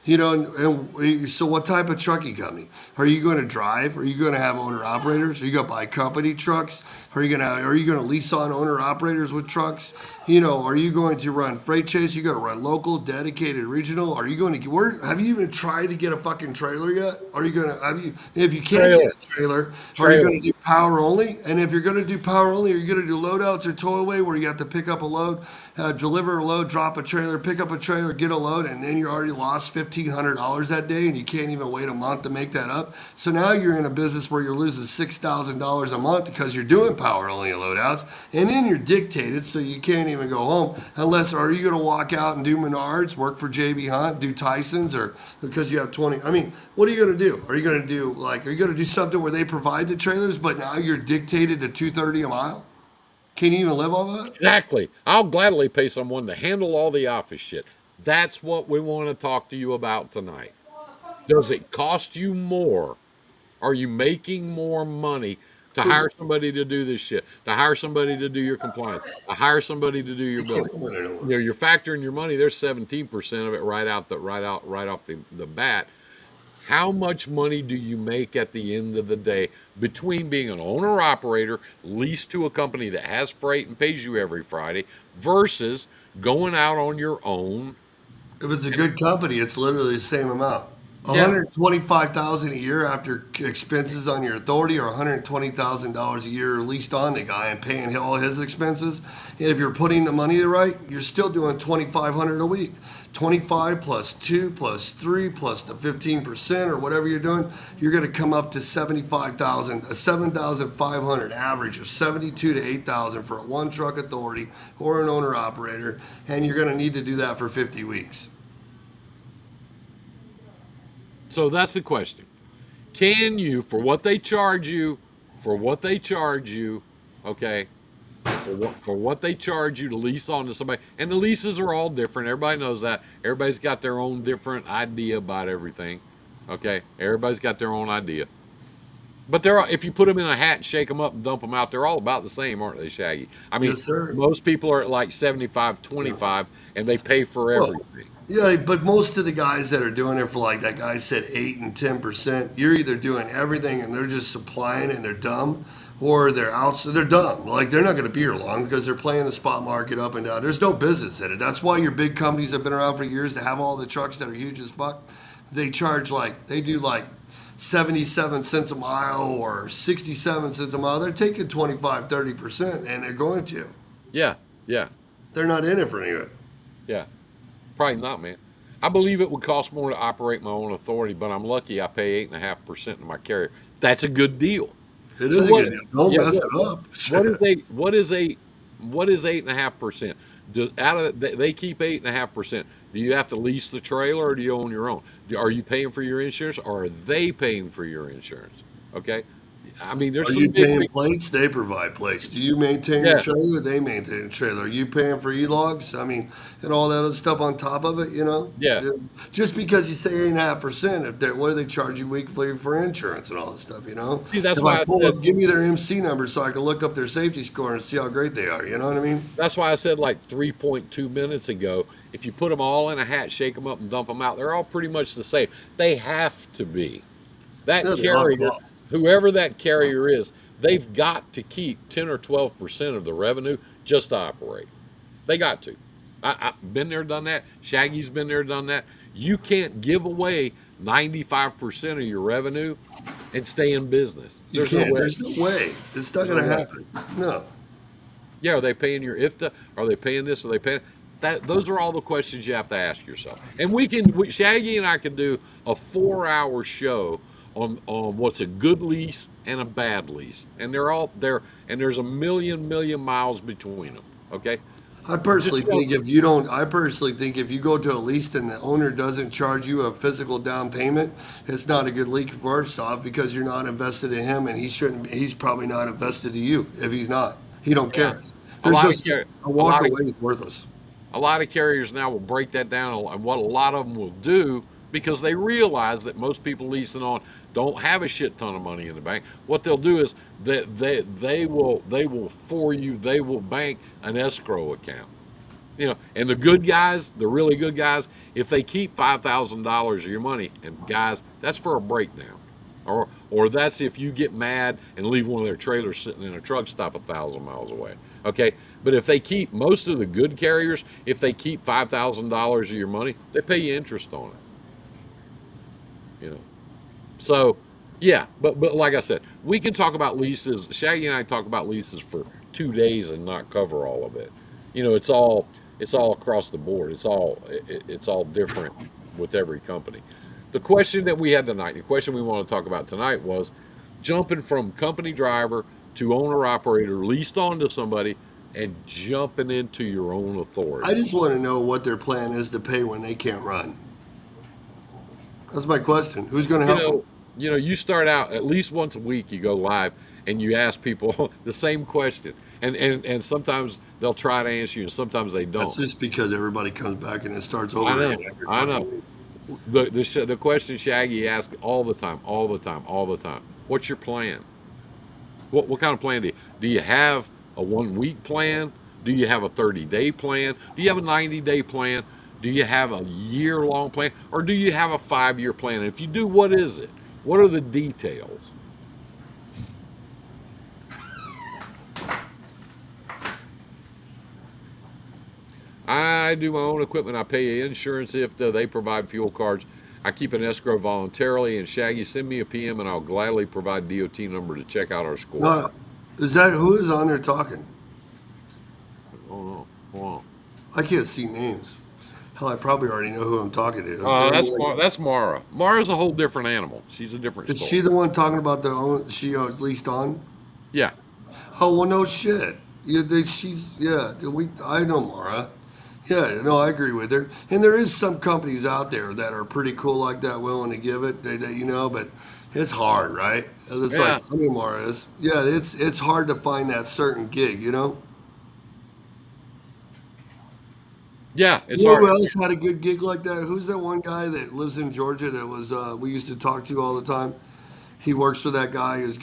You know, so what type of trucking company are you going to drive? Are you going to have owner operators? Are you going to buy company trucks? Are you going to lease on owner operators with trucks? You know, are you going to run freight chase? You going to run local, dedicated, regional? Are you going to where? Have you even tried to get a fucking trailer yet? Are you going to have you? If you can't get
Trailer,
a trailer, are you
trailer.
going to do power only? And if you're going to do power only, are you going to do load outs or tow away where you have to pick up a load, deliver a load, drop a trailer, pick up a trailer, get a load, and then you already lost $1,500 that day, and you can't even wait a month to make that up. So now you're in a business where you're losing $6,000 a month because you're doing power only load outs, and then you're dictated, so you can't even go home unless are you going to walk out and do Menards, work for JB Hunt, do Tyson's, or because you have 20. I mean, what are you going to do? Are you going to do are you going to do something where they provide the trailers, but now you're dictated to 230 a mile? Can you even live off that?
Exactly. I'll gladly pay someone to handle all the office shit. That's what we want to talk to you about tonight. Does it cost you more? Are you making more money to hire somebody to do this shit? To hire somebody to do your compliance? To hire somebody to do your
You can't
billing?
live it anymore.
You know, you're factoring your money. There's 17% of it right off the bat. How much money do you make at the end of the day between being an owner operator leased to a company that has freight and pays you every Friday versus going out on your own?
If it's a
And
good company, it's literally the same amount.
yeah,
125,000 a year after expenses on your authority, or $120,000 a year leased on the guy and paying all his expenses. And if you're putting the money right, you're still doing 2,500 a week. 25 plus 2 plus 3 plus the 15% or whatever you're doing, you're going to come up to 75,000, a 7,500 average of 72 to 8,000 for a one truck authority or an owner operator, and you're going to need to do that for 50 weeks.
so that's the question. Can you, for what they charge you, for what they charge you, okay, for what they charge you to lease on to somebody, and the leases are all different. Everybody knows that. Everybody's got their own different idea about everything. Okay, everybody's got their own idea. But they're all, if you put them in a hat and shake them up and dump them out, they're all about the same, aren't they, Shaggy? I mean,
Yes, sir.
most people are at like 75,
Yeah.
25, and they pay for
Well,
everything.
yeah, but most of the guys that are doing it for like that guy said 8 and 10%, you're either doing everything and they're just supplying and they're dumb, or they're out, so they're dumb. Like they're not going to be here long because they're playing the spot market up and down. There's no business in it. That's why your big companies have been around for years to have all the trucks that are huge as fuck. They charge like they do like 77 cents a mile or 67 cents a mile. They're taking 25, 30%, and they're going to.
Yeah, yeah,
They're not in it for any of it.
yeah. Probably not, man. I believe it would cost more to operate my own authority, but I'm lucky I pay 8.5% to my carrier. That's a good deal.
It
So
is a
what?
good deal. Don't
Yeah.
mess it up.
What is 8.5%? Out of they keep 8.5%. Do you have to lease the trailer or do you own your own? Are you paying for your insurance or are they paying for your insurance? Okay. I mean,
Are
there's some
you
big.
paying plates? They provide plates. Do you maintain the
Yeah.
trailer? They maintain the trailer. Are you paying for e-logs? I mean, and all that other stuff on top of it, you know?
Yeah.
Just because you say 8.5%, if what do they charge you weekly for insurance and all that stuff, you know?
See, that's
If I
why I
pull
said
up, give me their MC number so I can look up their safety score and see how great they are. You know what I mean?
that's why I said like 3.2 minutes ago. If you put them all in a hat, shake them up, and dump them out, they're all pretty much the same. They have to be. That
Yeah, they're all
carrier,
cost.
whoever that carrier is, they've got to keep 10 or 12% of the revenue just to operate. They got to. I've been there, done that. Shaggy's been there, done that. You can't give away 95% of your revenue and stay in business.
You
There's no
can't.
way.
There's no way. It's not
There's
going
no
to
way.
happen. No.
Yeah, are they paying your IFTA? Are they paying this? Are they paying that? Those are all the questions you have to ask yourself. And Shaggy and I can do a 4 hour show on what's a good lease and a bad lease, and they're all there. And there's a million miles between them. Okay,
I personally
just go.
think if you don't, I personally think if you go to a lease and the owner doesn't charge you a physical down payment, it's not a good leak first off because you're not invested in him and he shouldn't, he's probably not invested in you if he's not. He don't
Yeah,
care.
a
There's
lot
no,
of
a
a
walk
lot of
away is worthless.
a lot of carriers now will break that down, and what a lot of them will do because they realize that most people leasing on don't have a shit ton of money in the bank. What they'll do is they will for you they will bank an escrow account. And the good guys, the really good guys, if they keep $5,000 of your money, and guys, that's for a breakdown, or that's if you get mad and leave one of their trailers sitting in a truck stop 1,000 miles away. Okay, but if they keep most of the good carriers, if they keep $5,000 of your money, they pay you interest on it. So, yeah, but like I said, we can talk about leases. Shaggy and I talk about leases for 2 days and not cover all of it. It's all across the board. It's all different with every company. The question that we had tonight, the question we want to talk about tonight was jumping from company driver to owner operator, leased on to somebody, and jumping into your own
I
authority.
just want to know what their plan is to pay when they can't run. That's my question. Who's going to
you
help them?
know, you start out at least once a week. You go live and you ask people the same question, and sometimes they'll try to answer you, and sometimes they
That's
don't.
just because everybody comes back and it starts
I
over again
know,
every
I
fucking
know.
week.
The question Shaggy asks all the time, all the time, all the time. What's your plan? What kind of plan do you have? A 1 week plan? Do you have a 30-day plan? Do you have a 90-day plan? Do you have a year-long plan, or do you have a 5-year plan? And if you do, what is it? What are the details? I do my own equipment. I pay insurance if they provide fuel cards. I keep an escrow voluntarily. And Shaggy, send me a PM and I'll gladly provide DOT number to check out our score.
No, is that who is on there talking?
Oh no, hold on.
I can't see names. Hell, I probably already know who I'm talking to. I mean, like,
That's Mara. Mara's a whole different animal. She's a different
is she
story.
the one talking about the own? She at least on?
Yeah,
Oh well, no shit. Yeah, she's yeah. I know Mara. Yeah, no, I agree with her. And there is some companies out there that are pretty cool like that, willing to give it. But it's hard, right? It's like
yeah,
I mean, Mara is. Yeah, it's hard to find that certain gig.
yeah. It's
You know
hard.
who else had a good gig like that? Who's that one guy that lives in Georgia that was we used to talk to all the time? He works for that guy who's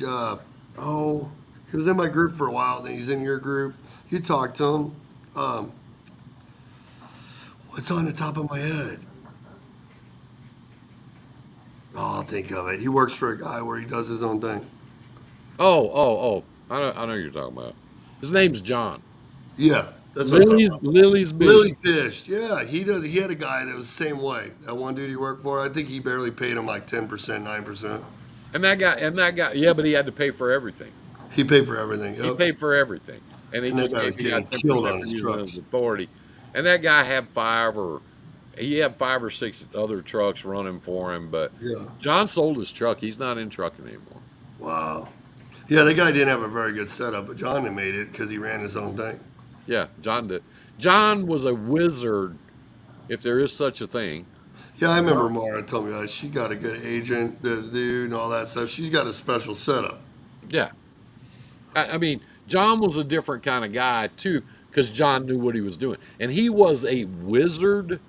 oh, he was in my group for a while. Then he's in your group. You talk to him. Um, what's on the top of my head? Oh, I'll think of it. He works for a guy where he does his own thing.
Oh. I know who you're talking about. His name's John.
Yeah, that's what I'm talking
Lily's
about.
Lily's
Lily
Vision.
Fish. Yeah, he does. He had a guy that was the same way. That one dude he worked for. I think he barely paid him like 10%, 9%.
And that guy, yeah, but he had to pay for everything.
He paid for everything.
He
Yep.
paid for everything, and he
And that
just
guy
gave
was
the guy
getting
ten
killed
percent
on
for
his
using his
trucks.
authority. And that guy had five or six other trucks running for him. But
Yeah.
John sold his truck. He's not in trucking anymore.
Wow. Yeah, the guy didn't have a very good setup, but John had made it because he ran his own thing.
Yeah, John did. John was a wizard, if there is such a thing.
Yeah, I
John,
remember Mara told me that she got a good agent, the dude, and all that stuff. She's got a special setup.
yeah, I mean, John was a different kind of guy too, because John knew what he was doing, and he was a wizard.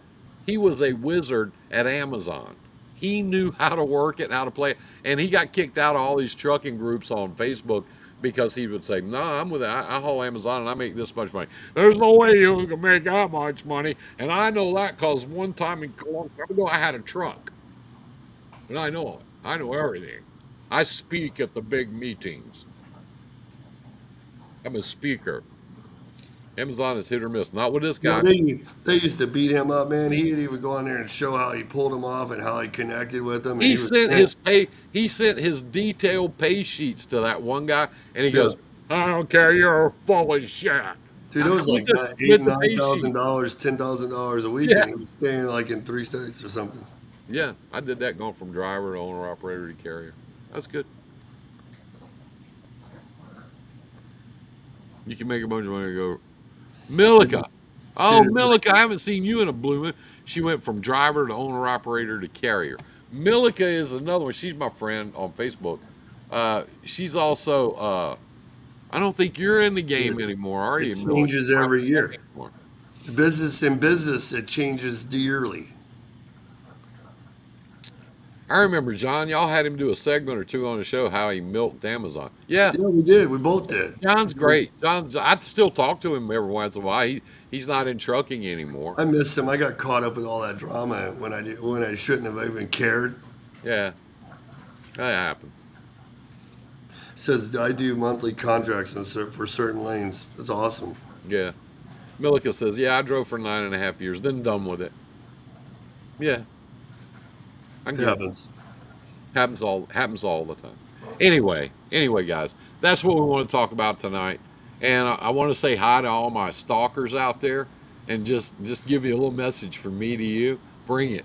He was a wizard at Amazon. He knew how to work it, how to play it, and he got kicked out of all these trucking groups on Facebook because he would say, "No, I'm with it. I haul Amazon and I make this much money. There's no way you can make that much money." And I know that because one time in a long time ago, I had a truck, and I know it. I know everything. I speak at the big meetings. I'm a speaker. Amazon is hit or miss. Not with this
Yeah,
guy.
they used to beat him up, man. He would go on there and show how he pulled him off and how he connected with them, and
He
he was
sent
king.
his pay. He sent his detailed pay sheets to that one guy, and he
Yeah,
goes, "I don't care. You're full of shit."
dude, it was
With
like
the
eight,
with the
nine
pay
thousand
sheet.
dollars, $10,000 a week,
Yeah,
and he was staying like in 3 states or something.
yeah. I did that going from driver to owner operator to carrier. That's good. You can make a bunch of money. Go, Milica. Oh,
Dude,
Milica, I haven't seen you in a blooming. She went from driver to owner operator to carrier. Milica is another one. She's my friend on Facebook. She's also. I don't think you're in the
it,
game anymore, are
it
you, Milica?
changes
You're not
every
in the
year.
game anymore.
Business in business, it changes yearly.
I remember John. Y'all had him do a segment or two on the show how he milked Amazon. Yeah,
Yeah, we did. We both did.
John's great. John's. I still talk to him every once in a while. He's not in trucking anymore.
I missed him. I got caught up with all that drama when I shouldn't have even cared.
Yeah, that happens.
Says I do monthly contracts for certain lanes. That's awesome.
Yeah. Millica says, "Yeah, I drove for 9.5 years, then done with it." Yeah, I
It
get it.
happens.
Happens all the time. Anyway, guys, that's what we want to talk about tonight. And I want to say hi to all my stalkers out there, and just give you a little message from me to you. Bring it.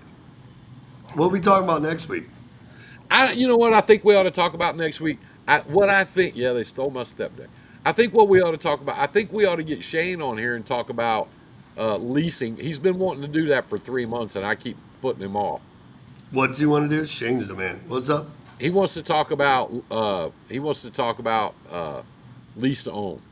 What are we talking about next week?
You know what I think we ought to talk about next week. What I think, yeah, they stole my step deck. I think what we ought to talk about. I think we ought to get Shane on here and talk about leasing. He's been wanting to do that for 3 months, and I keep putting him off.
What do you want to do? Shane's the man. What's up?
He wants to talk about lease to own.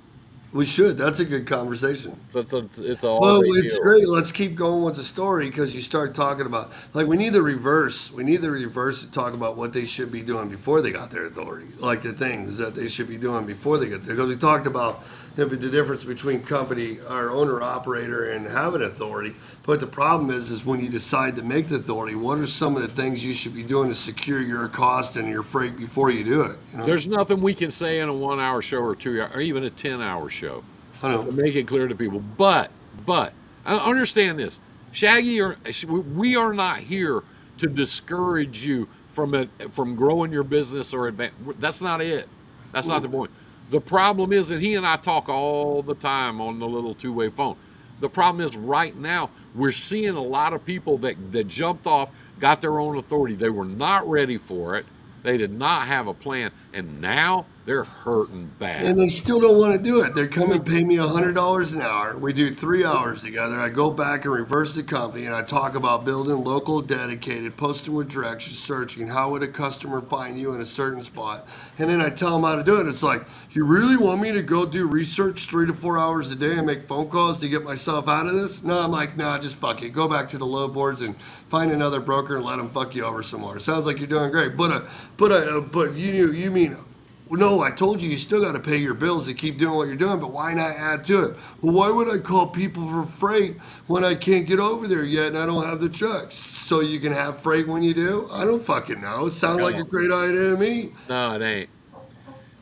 We should. That's a good conversation.
So it's an all
Well,
day
it's
deal.
great. Let's keep going with the story because you start talking about like we need the reverse. We need the reverse to talk about what they should be doing before they got their authority, like the things that they should be doing before they get there. Because we talked about the difference between company or owner operator and having authority. But the problem is when you decide to make the authority, what are some of the things you should be doing to secure your cost and your freight before you do it? You know,
There's nothing we can say in a 1 hour show or 2 hour or even a 10 hour show
I
to
know.
make it clear to people. But I understand this, Shaggy. We are not here to discourage you from growing your business or advance. That's not it. That's not the point. The problem is that he and I talk all the time on the little two-way phone. The problem is right now we're seeing a lot of people that jumped off, got their own authority. They were not ready for it. They did not have a plan, and now they're hurting
And
bad.
they still don't want to do it. They come and pay me $100 an hour. We do 3 hours together. I go back and reverse the company, and I talk about building local, dedicated, posting with directions, searching. How would a customer find you in a certain spot? And then I tell them how to do it. It's like, you really want me to go do research 3 to 4 hours a day and make phone calls to get myself out of this? No, I'm like, nah, just fuck it. Go back to the low boards and find another broker and let them fuck you over some more. Sounds like you're doing great, but you mean no, I told you still got to pay your bills to keep doing what you're doing, but why not add to it? Well, why would I call people for freight when I can't get over there yet and I don't have the trucks? So you can have freight when you do? I don't fucking know. It sounds like a
No,
great idea to me.
no, it ain't.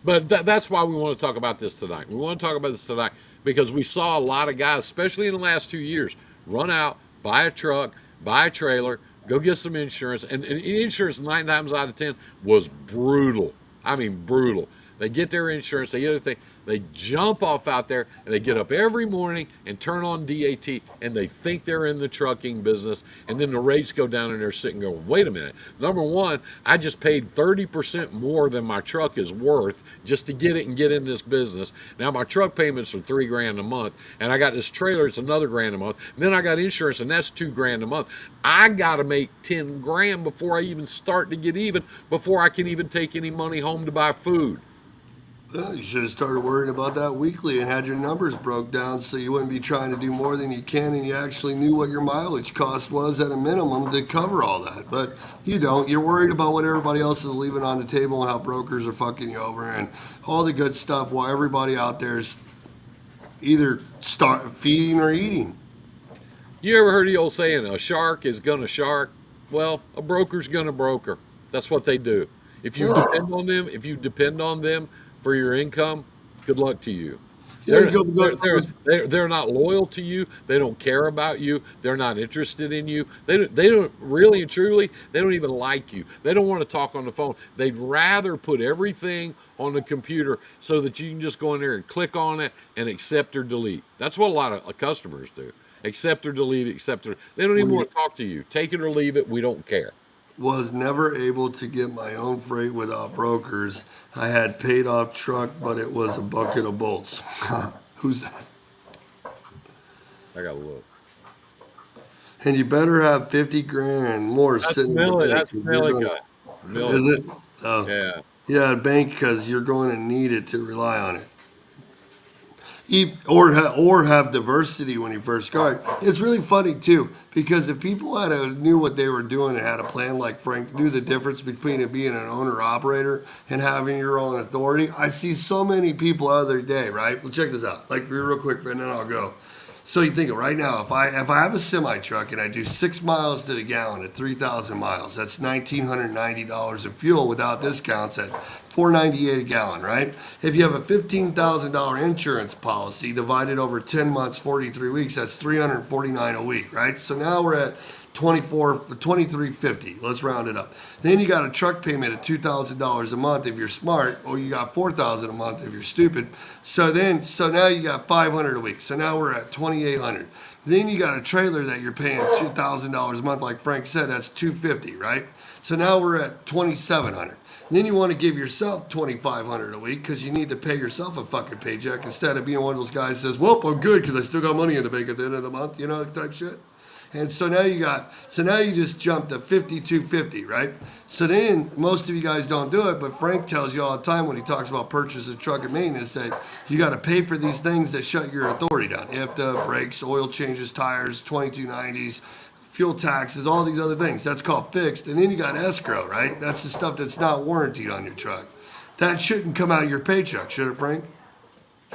But that's why we want to talk about this tonight. We want to talk about this tonight because we saw a lot of guys, especially in the last 2 years, run out, buy a truck, buy a trailer, go get some insurance. And insurance, 9 times out of 10, was brutal. I mean, brutal. They get their insurance, they get everything. They jump off out there and they get up every morning and turn on DAT and they think they're in the trucking business. And then the rates go down and they're sitting going, wait a minute. Number one, I just paid 30% more than my truck is worth just to get it and get in this business. Now my truck payments are $3 grand a month and I got this trailer, it's another grand a month. And then I got insurance and that's $2 grand a month. I got to make 10 grand before I even start to get even, before I can even take any money home to buy food.
You should have started worrying about that weekly and had your numbers broke down so you wouldn't be trying to do more than you can and you actually knew what your mileage cost was at a minimum to cover all that. But you don't. You're worried about what everybody else is leaving on the table and how brokers are fucking you over and all the good stuff while everybody out there is either start feeding or eating.
You ever heard the old saying, a shark is gonna shark? Well, a broker's gonna broker. That's what they do. If you depend on them for your income, good luck to you.
You know,
They're they're not loyal to you. They don't care about you. They're not interested in you. They don't really and truly. They don't even like you. They don't want to talk on the phone. They'd rather put everything on the computer so that you can just go in there and click on it and accept or delete. That's what a lot of customers do. Accept or delete. Accept or they don't even want to talk to you. Take it or leave it. We don't care.
was never able to get my own freight without brokers. I had paid off truck, but it was a bucket of bolts. Who's that?
I got to look.
And you better have 50 grand more
That's
sitting in the
Millie.
bank.
That's
'Cause
Millica.
is
Millica.
it? Oh,
Yeah.
yeah, bank because you're going to need it to rely on it. Or have diversity when you first start. It's really funny too because if people knew what they were doing and had a plan like Frank, knew the difference between it being an owner operator and having your own authority. I see so many people other day, right? Well, check this out, like real quick, and then I'll go. So you think of right now, if I have a semi truck and I do 6 miles to the gallon at 3,000 miles, that's $1,990 in fuel without discounts at $4.98 a gallon, right? If you have a $15,000 insurance policy divided over 10 months, 43 weeks, that's $349 a week, right? So now we're at 2350. Let's round it up. Then you got a truck payment of $2,000 a month if you're smart, or you got 4,000 a month if you're stupid. So now you got 500 a week. So now we're at 2,800. Then you got a trailer that you're paying $2,000 a month, like Frank said, that's 250, right? So now we're at 2,700. Then you want to give yourself 2,500 a week because you need to pay yourself a fucking paycheck instead of being one of those guys that says, "Well, I'm good because I still got money in the bank at the end of the month," type shit. And so now you just jumped to 5250, right? So then most of you guys don't do it, but Frank tells you all the time when he talks about purchase of truck and maintenance that you got to pay for these things that shut your authority down. IFTA, brakes, oil changes, tires, 2290s, fuel taxes, all these other things. That's called fixed. And then you got escrow, right? That's the stuff that's not warranted on your truck. That shouldn't come out of your paycheck, should it, Frank?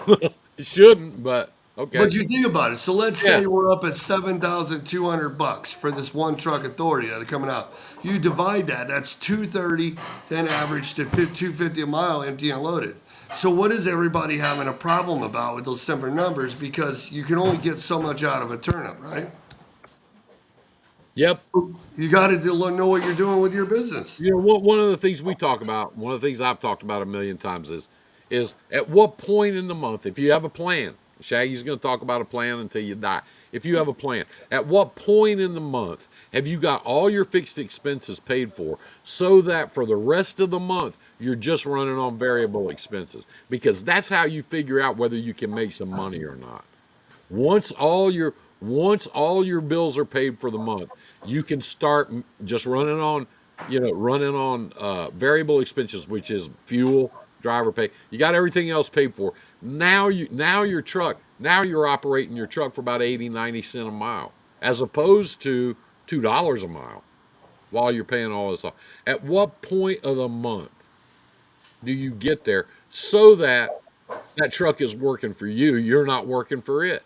It shouldn't, but okay.
But you think about it. So let's
Yeah.
say we're up at $7,200 for this one truck authority that are coming out. You divide that. That's 230, then average to 250 a mile, empty and loaded. So what is everybody having a problem about with those simple numbers? Because you can only get so much out of a turnip, right?
Yep.
You got to know what you're doing with your business.
One of the things we talk about, one of the things I've talked about a million times is at what point in the month, if you have a plan, Shaggy's going to talk about a plan until you die. If you have a plan, at what point in the month have you got all your fixed expenses paid for so that for the rest of the month you're just running on variable expenses? Because that's how you figure out whether you can make some money or not. Once all your bills are paid for the month, you can start just running on variable expenses, which is fuel, driver pay. You got everything else paid for. Now you're operating your truck for about 80, 90 cents a mile, as opposed to $2 a mile while you're paying all this off. At what point of the month do you get there so that that truck is working for you? You're not working for it.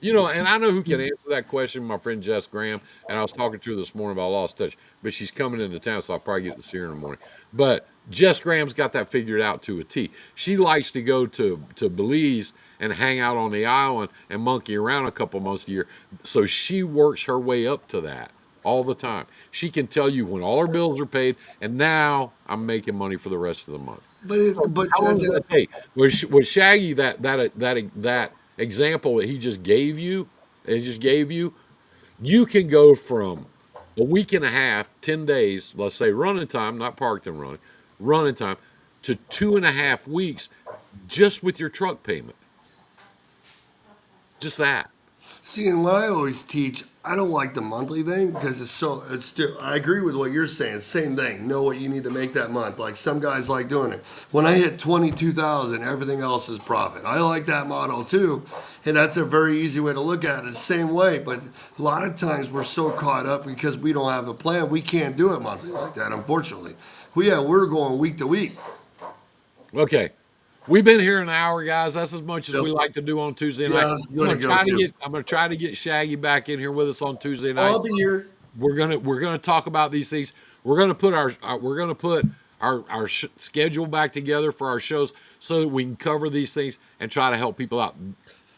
And I know who can answer that question, my friend Jess Graham. And I was talking to her this morning about Lost Touch, but she's coming into town, so I'll probably get to see her in the morning. But Jess Graham's got that figured out to a T. She likes to go to Belize and hang out on the island and monkey around a couple months a year. So she works her way up to that all the time. She can tell you when all her bills are paid, and now I'm making money for the rest of the month.
But
How long does that take? With Shaggy, that example that he just gave you, you can go from a week and a half, 10 days, let's say running time, not parked and running time, to 2.5 weeks just with your truck payment. Just that.
See, and what I always teach, I don't like the monthly thing because it's still, I agree with what you're saying. Same thing. Know what you need to make that month. Like some guys like doing it. When I hit 22,000, everything else is profit. I like that model too. And that's a very easy way to look at it. The same way. But a lot of times we're so caught up because we don't have a plan. We can't do it monthly like that, unfortunately. We're going week to week.
Okay. We've been here an hour, guys. That's as much as
Yep.
we like to do on Tuesday
Yeah,
night.
I'm gonna go too.
I'm gonna try to get Shaggy back in here with us on Tuesday night.
I'll be here.
We're gonna talk about these things. We're gonna put our schedule back together for our shows so that we can cover these things and try to help people out.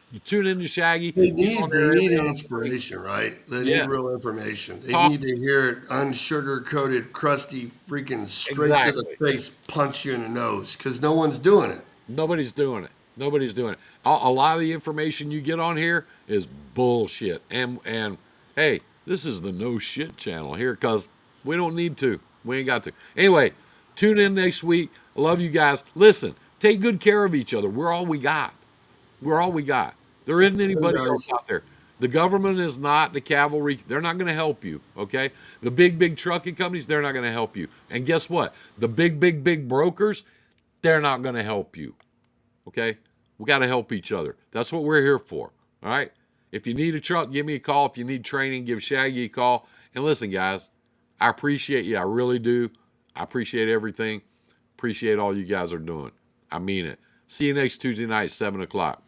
You tune in to Shaggy.
They
He's
need
on
they
there
need
every
an
other week.
inspiration, right? They
Yeah.
need real information. They
Talk
need to hear it unsugar coated, crusty, freaking straight to the
exactly.
face, punch you in the nose, because no one's doing it.
Nobody's doing it. Nobody's doing it. A lot of the information you get on here is bullshit. And hey, this is the no shit channel here because we don't need to. We ain't got to. Anyway, tune in next week. I love you guys. Listen, take good care of each other. We're all we got. We're all we got. There isn't
Hey,
anybody else
guys.
out there. The government is not the cavalry. They're not going to help you. Okay. The big trucking companies, they're not going to help you. And guess what? The big brokers, they're not going to help you. Okay? We got to help each other. That's what we're here for. All right. If you need a truck, give me a call. If you need training, give Shaggy a call. And listen, guys, I appreciate you. I really do. I appreciate everything. Appreciate all you guys are doing. I mean it. See you next Tuesday night, 7 o'clock.